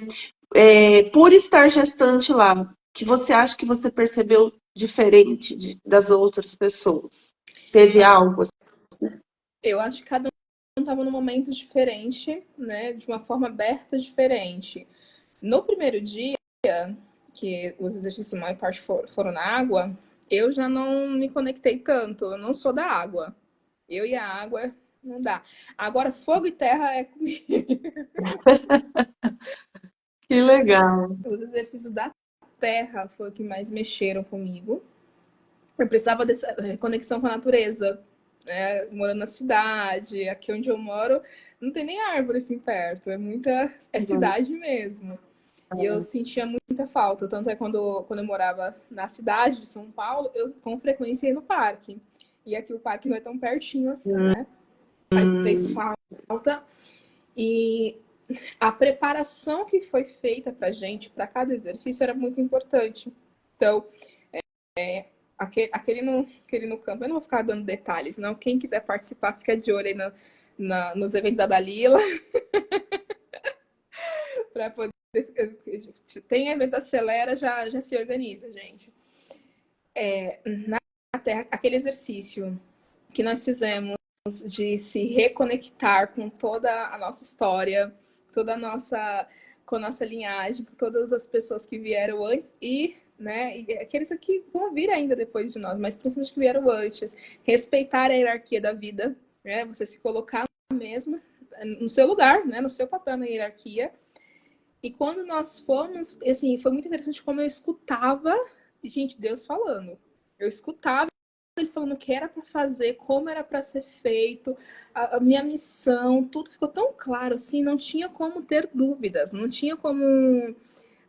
por estar gestante lá, que você acha que você percebeu diferente das outras pessoas? Teve algo assim?
Eu acho que cada um estava num momento diferente, né? De uma forma aberta diferente. No primeiro dia, que os exercícios, a maior parte foram na água, eu já não me conectei tanto. Eu não sou da água. Eu e a água não dá. Agora, fogo e terra é comigo.
Que legal.
Os exercícios da terra foi o que mais mexeram comigo. Eu precisava dessa conexão com a natureza, né? Morando na cidade, aqui onde eu moro, não tem nem árvore assim perto, é cidade mesmo. E eu sentia muita falta, tanto é quando eu morava na cidade de São Paulo, eu com frequência ia no parque. E aqui o parque não é tão pertinho assim, né? Aí fez falta. E a preparação que foi feita pra gente, para cada exercício, era muito importante. Então, aquele no campo, eu não vou ficar dando detalhes, não. Quem quiser participar, fica de olho aí nos eventos da Dalila, para poder. Tem evento acelera, já se organiza, gente. Na Terra, aquele exercício que nós fizemos de se reconectar com toda a nossa história, toda a nossa, com a nossa linhagem, com todas as pessoas que vieram antes né, e aqueles que vão vir ainda depois de nós, mas principalmente que vieram antes, respeitar a hierarquia da vida, né, você se colocar mesmo no seu lugar, né, no seu papel na hierarquia. E quando nós fomos, assim, foi muito interessante como eu escutava, gente, Deus falando. Eu escutava ele falando o que era para fazer, como era para ser feito, a minha missão, tudo ficou tão claro, assim, não tinha como ter dúvidas, não tinha como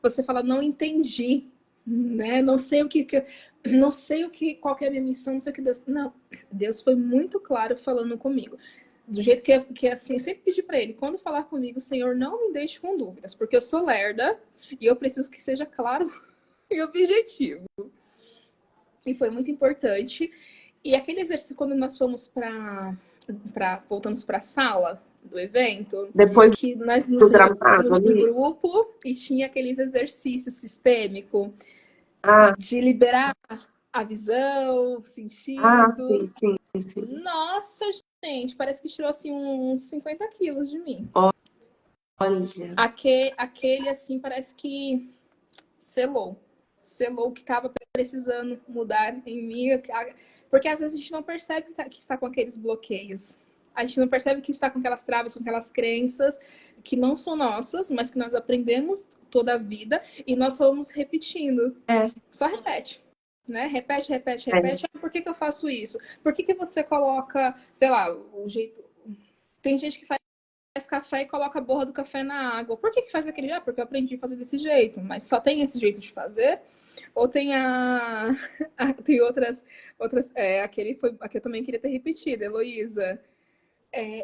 você falar, não entendi, né? Não sei não sei qual que é a minha missão, não sei o que Deus. Não, Deus foi muito claro falando comigo. Do jeito que assim, sempre pedi para ele, quando falar comigo, Senhor, não me deixe com dúvidas, porque eu sou lerda e eu preciso que seja claro e objetivo. E foi muito importante. E aquele exercício, quando nós fomos voltamos para a sala, do evento,
Depois
que nós
do
nos
gramado
reunimos em
ali.
grupo e tinha aqueles exercícios sistêmicos
Ah,
de liberar a visão, sentidos.
sim, sim, sim.
Nossa, gente, parece que tirou assim uns 50 quilos de mim.
Olha.
Aquele assim, parece que selou o que estava precisando mudar em mim, porque às vezes a gente não percebe que está com aqueles bloqueios. A gente não percebe que está com aquelas travas, com aquelas crenças que não são nossas, mas que nós aprendemos toda a vida e nós vamos repetindo. Só repete. Né? Repete, repete, repete. Ah, por que eu faço isso? Por que você coloca, sei lá, o jeito. Tem gente que faz café e coloca a borra do café na água. Por que faz aquele? Ah, porque eu aprendi a fazer desse jeito. Mas só tem esse jeito de fazer? Ou tem tem outras aquele eu também queria ter repetido, Heloísa.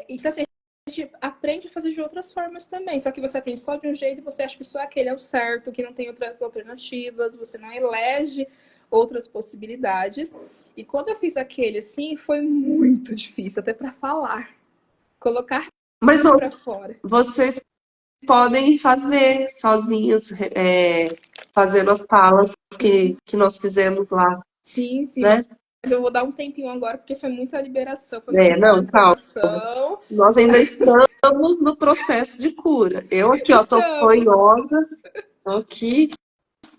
Então, assim, a gente aprende a fazer de outras formas também. Só que você aprende só de um jeito e você acha que só aquele é o certo, que não tem outras alternativas, você não elege outras possibilidades. E quando eu fiz aquele, assim, foi muito difícil, até para falar. Colocar
Mas não,
para fora.
vocês podem fazer sozinhas, fazendo as falas que nós fizemos lá,
Sim, sim,
né?
mas eu vou dar um tempinho agora, porque foi muita liberação, foi muita
Não, calma.
informação.
Nós ainda estamos no processo de cura. Eu aqui, ó, tô
Estamos.
fanhosa, tô aqui,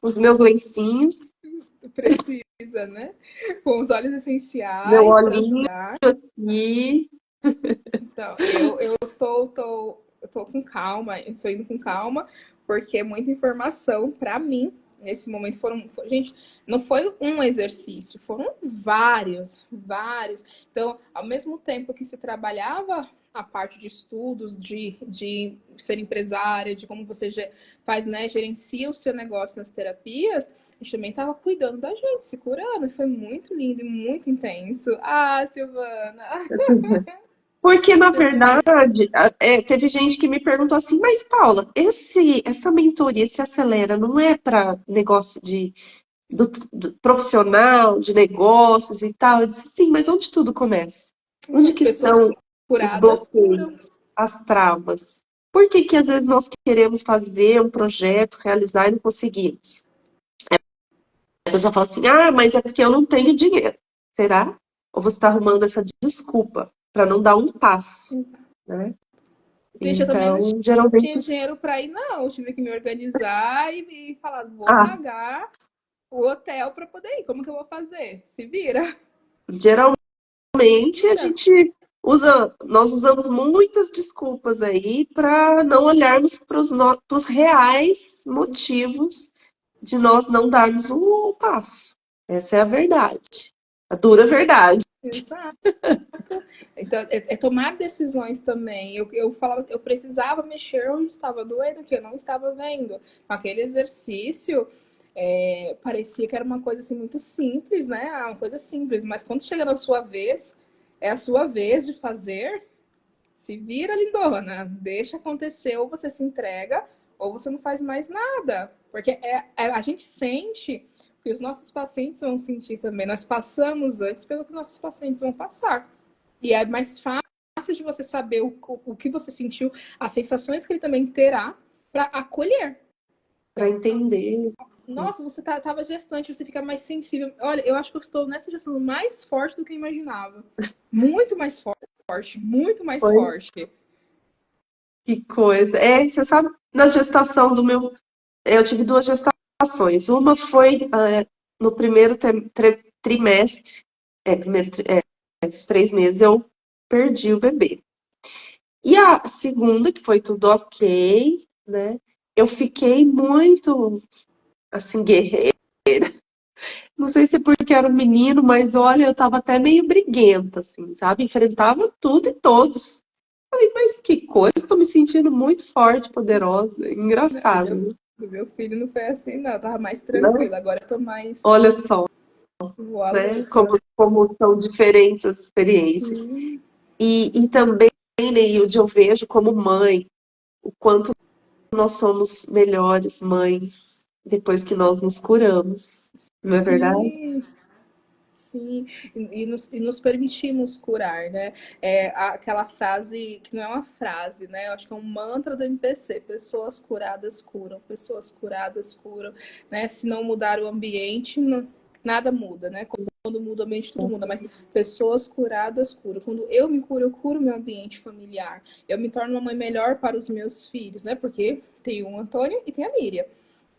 os meus lencinhos,
Precisa, né? Com os óleos
meu
essenciais para
olhinho
ajudar.
e
Então, eu estou com calma, estou indo com calma, porque é muita informação para mim. Nesse momento gente, não foi um exercício, foram vários, vários. Então, ao mesmo tempo que se trabalhava a parte de estudos, de ser empresária, de como você faz, né, gerencia o seu negócio nas terapias, a gente também estava cuidando da gente, se curando. Foi muito lindo e muito intenso. Ah, Silvana!
porque, na verdade, teve gente que me perguntou assim, mas Paula, essa mentoria se acelera, não é para negócio do profissional, de negócios e tal? Eu disse, sim, mas onde tudo começa? Onde que
Pessoas
estão os
curadas curam.
bloqueios, as travas? Por que que às vezes nós queremos fazer um projeto, realizar e não conseguimos? A pessoa fala assim, ah, mas é porque eu não tenho dinheiro. Será? Ou você está arrumando essa desculpa para não dar um passo,
Exato.
né?
Gente, eu também não
Então,
tinha
geralmente.
dinheiro para ir, não. Eu tive que me organizar e falar, vou
Ah,
pagar o hotel para poder ir. Como que eu vou fazer? Se vira. Se
geralmente a
vira.
gente nós usamos muitas desculpas aí para não olharmos para os reais motivos de nós não darmos o passo. Essa é a verdade, a dura verdade.
Exato. Então, tomar decisões também. Eu falava, eu precisava mexer onde estava doendo, que eu não estava vendo. Com aquele exercício, parecia que era uma coisa assim muito simples, né? Uma coisa simples, mas quando chega na sua vez, é a sua vez de fazer, se vira, lindona. Deixa acontecer, ou você se entrega, ou você não faz mais nada. Porque a gente sente que os nossos pacientes vão sentir também. Nós passamos antes pelo que os nossos pacientes vão passar. E é mais fácil de você saber o que você sentiu, as sensações que ele também terá para acolher.
Para
Então,
entender.
nossa, você estava gestante, você fica mais sensível. Olha, eu acho que eu estou nessa gestão mais forte do que eu imaginava. Muito mais forte, muito mais
Foi
forte.
que coisa. Você sabe, na gestação do meu. Eu tive duas gestações. Uma foi no primeiro trimestre, os 3 meses, eu perdi o bebê. E a segunda, que foi tudo ok, né? Eu fiquei muito, assim, guerreira. Não sei se é porque era um menino, mas olha, eu tava até meio briguenta, assim, sabe? Enfrentava tudo e todos. Falei, mas que coisa, estou me sentindo muito forte, poderosa. Engraçado, né?
Do meu filho não foi assim, não. Eu tava mais
Não?
tranquila. Agora eu tô mais
Olha só,
voa
né?
louca.
Como são diferentes as experiências.
Sim,
E também, Neilde, eu vejo como mãe o quanto nós somos melhores mães depois que nós nos curamos. Não é verdade?
sim, Sim, e nos permitimos curar, né? Aquela frase, que não é uma frase, né? Eu acho que é um mantra do MPC: pessoas curadas curam, né? Se não mudar o ambiente, nada muda, né? Quando muda o ambiente, tudo muda, mas pessoas curadas curam. Quando eu me curo, eu curo meu ambiente familiar. Eu me torno uma mãe melhor para os meus filhos, né? Porque tem o Antônio e tem a Miriam.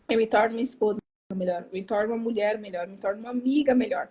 Eu me torno uma esposa melhor, eu me torno uma mulher melhor, eu me torno uma amiga melhor.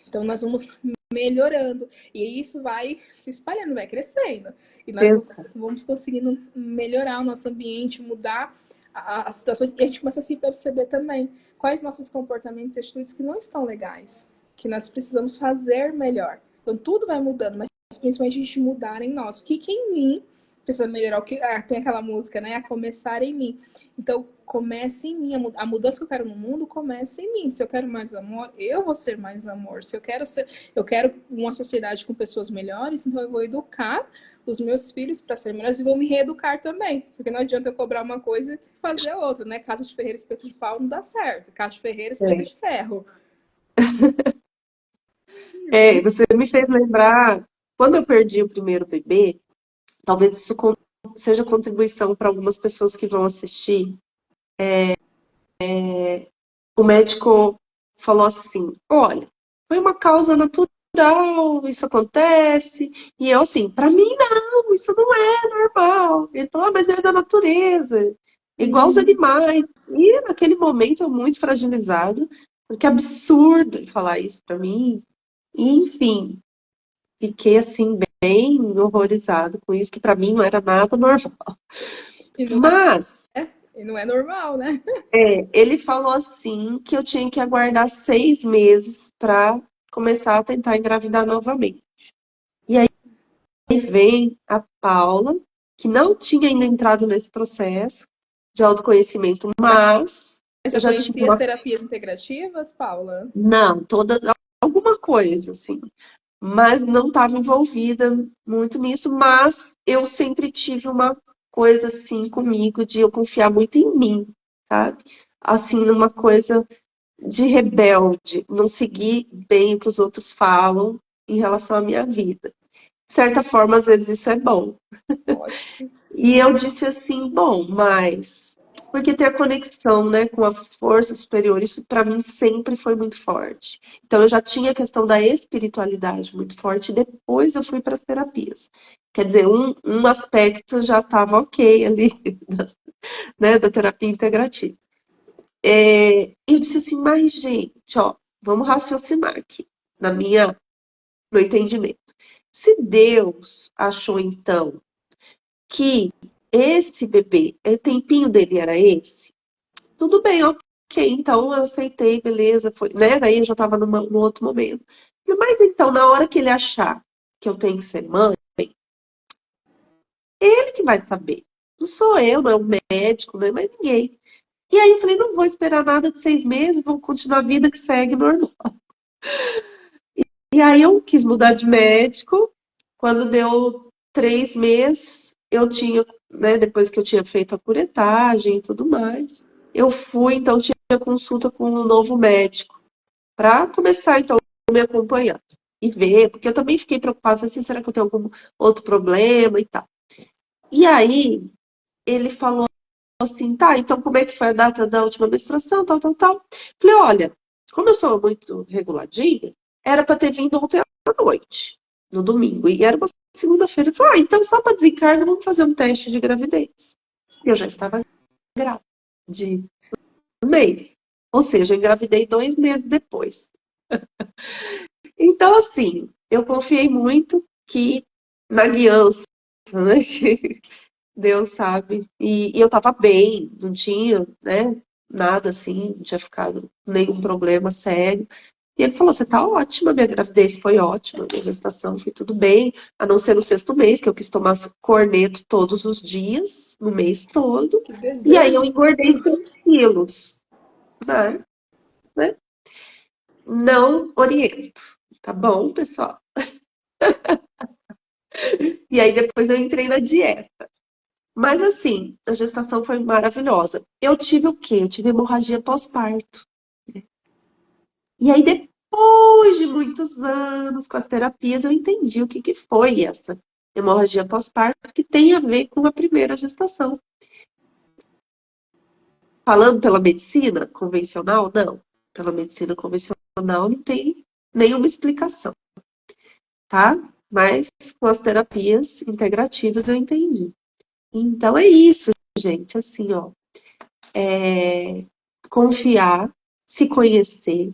Então, nós vamos melhorando. E isso vai se espalhando, vai crescendo. E nós vamos conseguindo melhorar o nosso ambiente, mudar as situações. E a gente começa a se perceber também quais nossos comportamentos e atitudes que não estão legais, que nós precisamos fazer melhor. Então, tudo vai mudando, mas principalmente a gente mudar em nós. O que em mim precisa melhorar? O que, tem aquela música, né? A começar em mim. Então, comece em mim. A mudança que eu quero no mundo começa em mim. Se eu quero mais amor, eu vou ser mais amor. Se eu quero uma sociedade com pessoas melhores, então eu vou educar os meus filhos para serem melhores e vou me reeducar também. Porque não adianta eu cobrar uma coisa e fazer outra, né? Casa de Ferreira, espeto de pau não dá certo. Casa de Ferreira, espeto de ferro.
Você me fez lembrar, quando eu perdi o primeiro bebê, talvez isso seja contribuição para algumas pessoas que vão assistir. O médico falou assim: olha, foi uma causa natural, isso acontece. E eu assim, para mim não, isso não é normal. Ele falou: mas é da natureza, igual os animais. E naquele momento eu muito fragilizada, porque é absurdo ele falar isso para mim. E, enfim, fiquei assim bem horrorizada com isso, que para mim não era nada normal. Mas
E não é normal, né?
ele falou assim que eu tinha que aguardar 6 meses para começar a tentar engravidar novamente. E aí vem a Paula, que não tinha ainda entrado nesse processo de autoconhecimento, mas
Você
eu
já
já tinha
conhecia as terapias integrativas, Paula?
Não, alguma coisa, assim. Mas não estava envolvida muito nisso, mas eu sempre tive uma coisa assim comigo de eu confiar muito em mim, sabe? Assim, numa coisa de rebelde, não seguir bem o que os outros falam em relação à minha vida. De certa forma, às vezes isso é bom.
Ótimo.
E eu disse assim, bom, mas porque ter a conexão, né, com a força superior, isso para mim sempre foi muito forte. Então eu já tinha a questão da espiritualidade muito forte, e depois eu fui para as terapias. Quer dizer, um aspecto já estava ok ali, né, da terapia integrativa. Eu disse assim, mas gente, ó, vamos raciocinar aqui, no entendimento. Se Deus achou então que esse bebê, o tempinho dele era esse, tudo bem, ok. Então eu aceitei, beleza, foi, né? Daí eu já estava no outro momento. Mas então, na hora que ele achar que eu tenho que ser mãe, ele que vai saber. Não sou eu, não é o médico, não é mais ninguém. E aí eu falei, não vou esperar nada de 6 meses, vou continuar a vida que segue normal. E aí eu quis mudar de médico. Quando deu 3 meses, eu tinha, né, depois que eu tinha feito a curetagem e tudo mais, eu fui, então tinha consulta com um novo médico para começar, então, a me acompanhar e ver, porque eu também fiquei preocupada, falei assim, será que eu tenho algum outro problema e tal. E aí, ele falou assim, tá, então como é que foi a data da última menstruação, tal, tal, tal. Falei, olha, como eu sou muito reguladinha, era para ter vindo ontem à noite, no domingo, e era uma segunda-feira. Eu falei, então só para desencargo, vamos fazer um teste de gravidez. E eu já estava grávida de um mês. Ou seja, eu engravidei 2 meses depois. Então, assim, eu confiei muito que na guiança, né? Que Deus sabe. E eu tava bem, não tinha, né? Nada assim, não tinha ficado nenhum problema sério. E ele falou: você tá ótima, minha gravidez foi ótima, minha gestação foi tudo bem, a não ser no 6º mês, que eu quis tomar corneto todos os dias, no mês todo.
Que
E aí eu
desejo.
engordei 5 quilos. Mas, né? Não oriento. Tá bom, pessoal? E aí depois eu entrei na dieta. Mas assim, a gestação foi maravilhosa. Eu tive o quê? Eu tive hemorragia pós-parto. E aí depois de muitos anos com as terapias, eu entendi o que que foi essa hemorragia pós-parto, que tem a ver com a primeira gestação. Falando pela medicina convencional, não. Pela medicina convencional não tem nenhuma explicação, tá? Mas com as terapias integrativas eu entendi. Então é isso, gente. Assim, ó, confiar, se conhecer,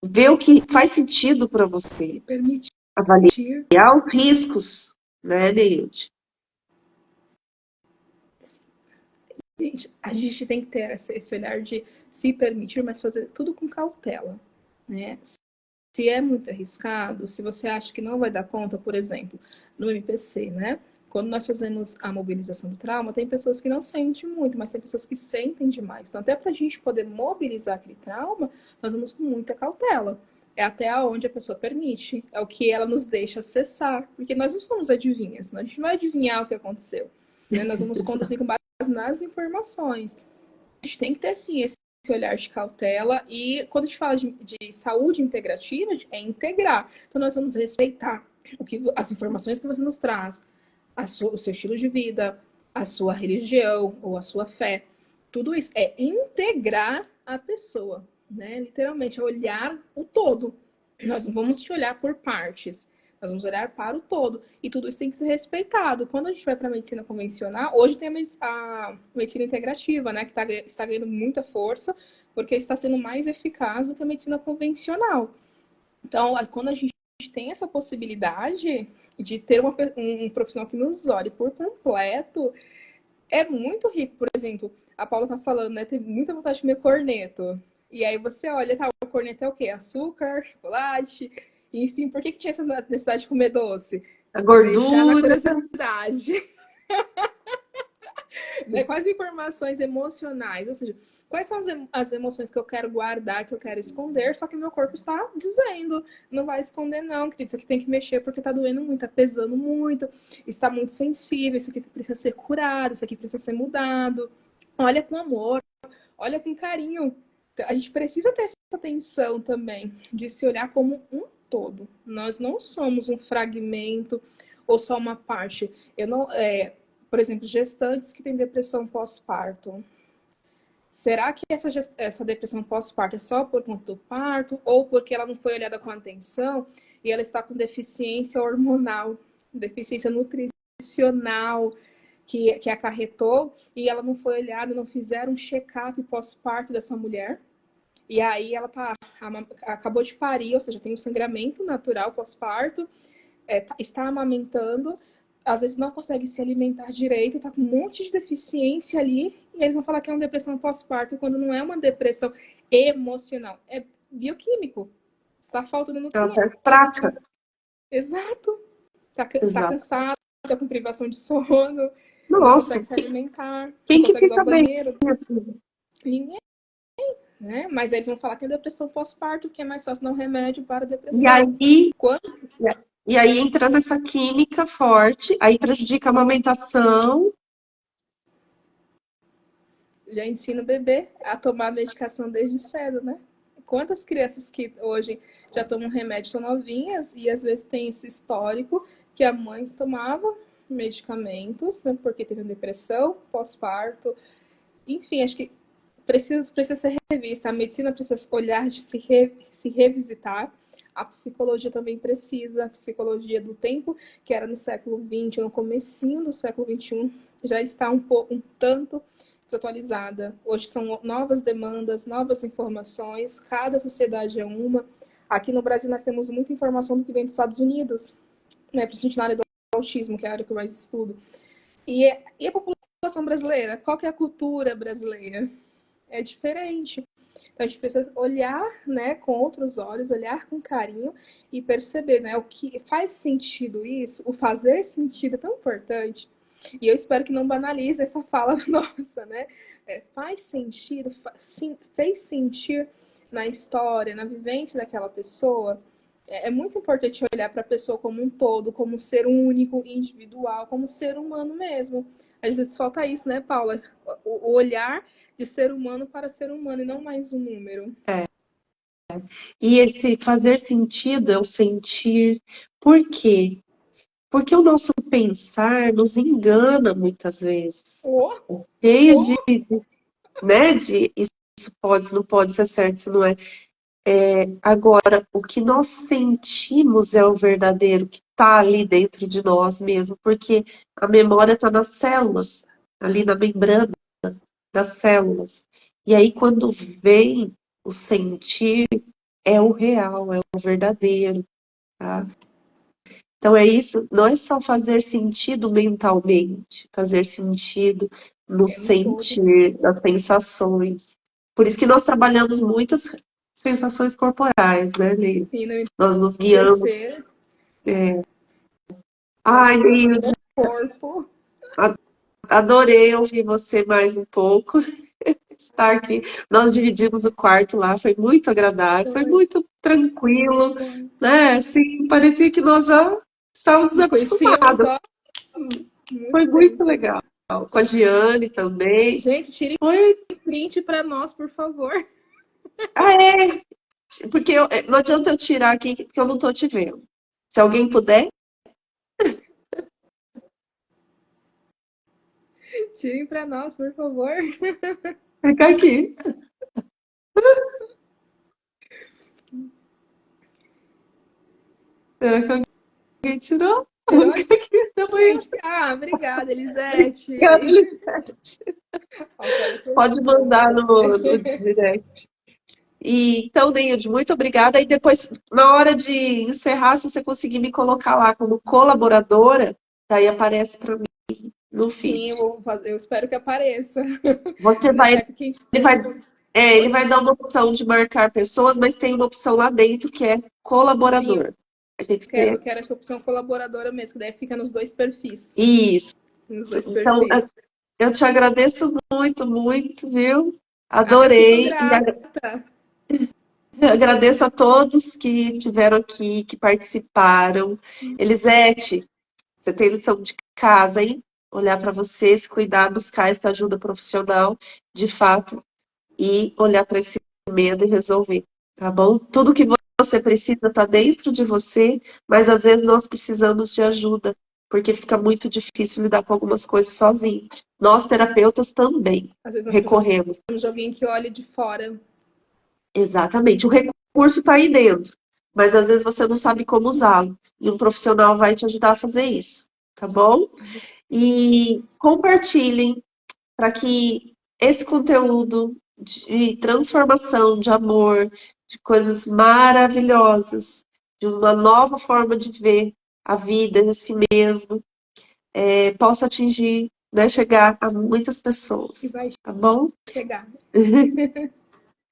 ver o que faz sentido para você,
E permitir.
avaliar os riscos, né, Neide?
Gente, a gente tem que ter esse olhar de se permitir, mas fazer tudo com cautela, né? Se é muito arriscado, se você acha que não vai dar conta, por exemplo, no MPC, né? Quando nós fazemos a mobilização do trauma, tem pessoas que não sentem muito, mas tem pessoas que sentem demais. Então, até para a gente poder mobilizar aquele trauma, nós vamos com muita cautela. É até onde a pessoa permite, é o que ela nos deixa acessar, porque nós não somos adivinhas, né? A gente não vai adivinhar o que aconteceu, né? Nós vamos conduzir com base nas informações. A gente tem que ter, sim, esse olhar de cautela. E quando a gente fala de saúde integrativa, é integrar. Então, nós vamos respeitar as informações que você nos traz, o seu estilo de vida, a sua religião ou a sua fé. Tudo isso é integrar a pessoa, né? Literalmente, é olhar o todo. Nós não vamos te olhar por partes. Nós vamos olhar para o todo. E tudo isso tem que ser respeitado. Quando a gente vai para a medicina convencional, hoje tem a medicina integrativa, né? Que está ganhando muita força, porque está sendo mais eficaz do que a medicina convencional. Então, quando a gente tem essa possibilidade de ter um profissional que nos olhe por completo, é muito rico. Por exemplo, a Paula tá falando, né? Teve muita vontade de comer corneto. E aí você olha, tá, o corneto é o quê? Açúcar, chocolate, enfim, por que tinha essa necessidade de comer doce?
A
Deixar na
gordura.
curiosidade. Né? Quais informações emocionais? Ou seja, quais são as emoções que eu quero guardar, que eu quero esconder, só que meu corpo está dizendo, não vai esconder não, querido, isso aqui tem que mexer porque está doendo muito, está pesando muito, está muito sensível, isso aqui precisa ser curado, isso aqui precisa ser mudado. Olha com amor, olha com carinho. A gente precisa ter essa atenção também, de se olhar como um todo. Nós não somos um fragmento ou só uma parte. Eu não, por exemplo, gestantes que têm depressão pós-parto. Será que essa depressão pós-parto é só por conta do parto ou porque ela não foi olhada com atenção e ela está com deficiência hormonal, deficiência nutricional que acarretou e ela não foi olhada, não fizeram um check-up pós-parto dessa mulher? E aí ela acabou de parir, ou seja, tem um sangramento natural pós-parto, está amamentando, às vezes não consegue se alimentar direito, está com um monte de deficiência ali, e eles vão falar que é uma depressão pós-parto, quando não é uma depressão emocional, é bioquímico. Está faltando
Ela
nutriente.
tá fraca.
Exato. Está
Exato.
cansado, está com privação de sono, não
Nossa,
consegue se alimentar, não
quem que
consegue usar o
fica bem?
banheiro. Ninguém, né? Mas eles vão falar que é depressão pós-parto, que é mais fácil dar um remédio para a
E
depressão.
aí,
Quando
e aí entra nessa química forte, aí prejudica a amamentação.
já ensina o bebê a tomar a medicação desde cedo, né? Quantas crianças que hoje já tomam remédio são novinhas e às vezes tem esse histórico que a mãe tomava medicamentos, né, porque teve depressão, pós-parto, enfim, acho que precisa ser revista. A medicina precisa olhar de se revisitar. A psicologia também precisa. A psicologia do tempo, que era no século XX, no comecinho do século XXI, já está um tanto desatualizada. Hoje são novas demandas, novas informações, cada sociedade é uma. Aqui no Brasil nós temos muita informação do que vem dos Estados Unidos, né, principalmente na área do autismo, que é a área que eu mais estudo. E a população brasileira? Qual que é a cultura brasileira? É diferente. Então a gente precisa olhar, né, com outros olhos, olhar com carinho e perceber, né, o que faz sentido isso, o fazer sentido é tão importante. E eu espero que não banalize essa fala nossa, né? Faz sentido, sim, fez sentir na história, na vivência daquela pessoa. É muito importante olhar para a pessoa como um todo, como um ser único, individual, como ser humano mesmo. Às vezes falta isso, né, Paula? O olhar de ser humano para ser humano e não mais um número.
É. E esse fazer sentido é o sentir. Por quê? Porque o nosso pensar nos engana muitas vezes.
Oh,
Cheio de,
oh.
né, de isso pode, isso não pode, isso é certo, isso não é. Agora, o que nós sentimos é o verdadeiro, que está ali dentro de nós mesmo, porque a memória está nas células, ali na membrana das células. E aí, quando vem o sentir, é o real, é o verdadeiro, tá? Então é isso, não é só fazer sentido mentalmente, fazer sentido no
É um todo.
sentir, nas sensações. Por isso que nós trabalhamos muitas sensações corporais, né, Lê?
Sim, não
Nós nos guiamos.
enriquecer
Ai,
nosso
Lê,
corpo.
adorei ouvir você mais um pouco, estar aqui. Nós dividimos o quarto lá, foi muito agradável, foi
Foi,
muito tranquilo,
foi.
né? Assim, parecia que nós já estávamos
Nos conhecíamos,
acostumados.
ó, muito
Foi muito
tempo.
legal. Com a Giane também.
Gente, tire
Foi.
print para nós, por favor.
Ah, é. Porque não adianta eu tirar aqui, porque eu não estou te vendo. Se alguém puder,
Tirem para nós, por favor.
fica aqui. Será que alguém tirou?
Tirou?
Fica aqui também.
Gente, obrigada, Elisete.
Obrigada, Elisete.
Apareceu
Pode
para
mandar no
você.
direct. E, então, Neide, muito obrigada. E depois, na hora de encerrar, se você conseguir me colocar lá como colaboradora, daí aparece para mim no
Sim,
feed.
eu espero que apareça.
Você
Vai dar
vai,
certo que a gente
ele vai, ele vai dar uma opção de marcar pessoas, mas tem uma opção lá dentro que é
sim,
colaborador. Aí tem que
eu
ser
quero essa opção colaboradora mesmo, que daí fica nos dois perfis.
isso.
Nos dois
Então,
perfis.
eu te agradeço muito, muito, viu?
Ah, eu que sou
Adorei. E
grata.
agradeço a todos que estiveram aqui, que participaram. Elisete, você tem lição de casa, hein? Olhar para você, se cuidar, buscar essa ajuda profissional, de fato, e olhar para esse medo e resolver, tá bom? Tudo que você precisa está dentro de você, mas às vezes nós precisamos de ajuda, porque fica muito difícil lidar com algumas coisas sozinho. Nós, terapeutas, também
Às vezes nós precisamos
recorremos.
de alguém que olhe de fora.
Exatamente. O recurso está aí dentro, mas às vezes você não sabe como usá-lo. E um profissional vai te ajudar a fazer isso, tá bom? E compartilhem para que esse conteúdo de transformação, de amor, de coisas maravilhosas, de uma nova forma de ver a vida em si mesmo, possa atingir, né, chegar a muitas
E
pessoas,
vai
tá bom?
chegar.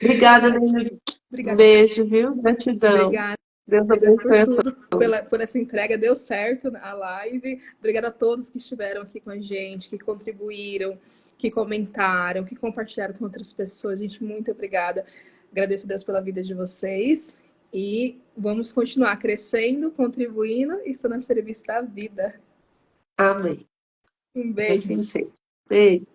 Obrigada,
Vai chegar.
Nenê. Um
Obrigada.
beijo, viu? Gratidão.
Obrigada.
Deus
Obrigada por
abençoe a
tudo, por essa entrega. Deu certo a live. Obrigada a todos que estiveram aqui com a gente, que contribuíram, que comentaram, que compartilharam com outras pessoas. Gente, muito obrigada. Agradeço a Deus pela vida de vocês. E vamos continuar crescendo, contribuindo e estando a serviço da vida.
Amém.
Um
Assim
beijo.
seja. Beijo.